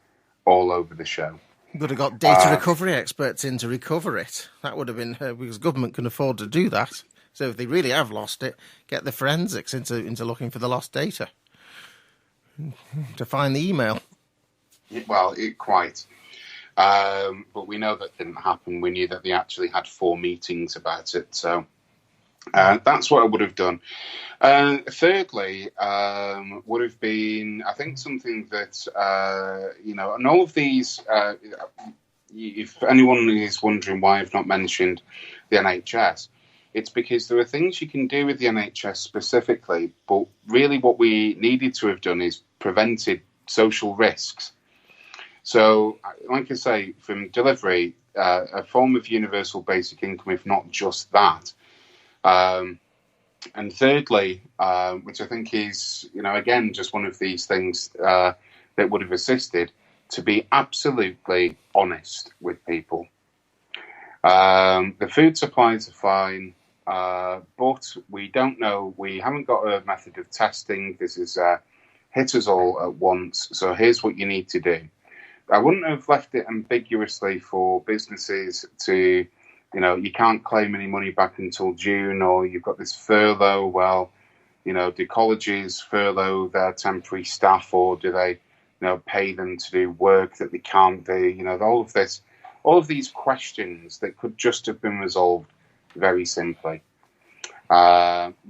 all over the show. Would have got data recovery experts in to recover it. That would have been, because government can afford to do that. So if they really have lost it, get the forensics into looking for the lost data to find the email. Well, quite. But we know that didn't happen. We knew that they actually had 4 meetings about it. So that's what I would have done. Thirdly, would have been, I think, something that, and all of these, if anyone is wondering why I've not mentioned the NHS, it's because there are things you can do with the NHS specifically, but really what we needed to have done is prevented social risks. So, like I say, from delivery, a form of universal basic income, if not just that. And thirdly, which I think is, again, just one of these things that would have assisted, to be absolutely honest with people. The food supplies are fine, but we don't know. We haven't got a method of testing. This is hit us all at once. So here's what you need to do. I wouldn't have left it ambiguously for businesses to, you can't claim any money back until June, or you've got this furlough. Well, do colleges furlough their temporary staff, or do they, pay them to do work that they can't do? All of these questions that could just have been resolved very simply.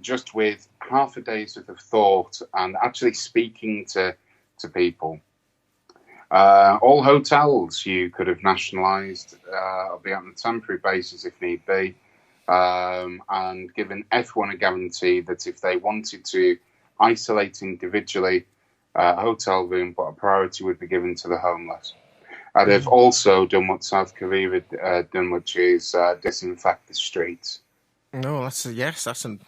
Just with half a day's worth of thought and actually speaking to people. All hotels you could have nationalised, albeit on a temporary basis if need be, and given everyone a guarantee that if they wanted to isolate individually a hotel room, but a priority would be given to the homeless. They've also done what South Korea had done, which is disinfect the streets. No, that's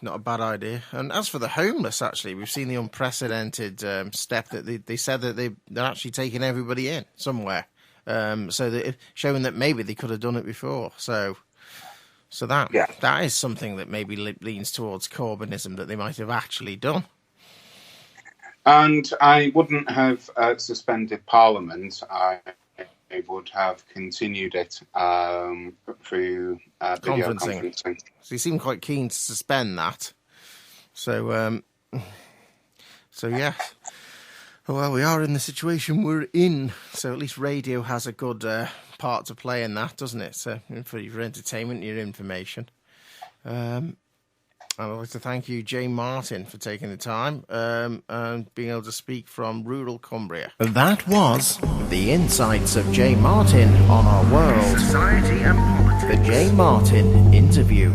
not a bad idea. And as for the homeless, actually, we've seen the unprecedented step that they said that they're actually taking everybody in somewhere. So that showing that maybe they could have done it before. So that is something that maybe leans towards Corbynism, that they might have actually done. And I wouldn't have suspended Parliament. I would have continued it through video conferencing. So you seem quite keen to suspend that. So yeah. Well, we are in the situation we're in. So at least radio has a good part to play in that, doesn't it? So for your entertainment, your information. I'd like to thank you, Jay Martin, for taking the time and being able to speak from rural Cumbria. That was the insights of Jay Martin on our world. Society and politics. The Jay Martin interview.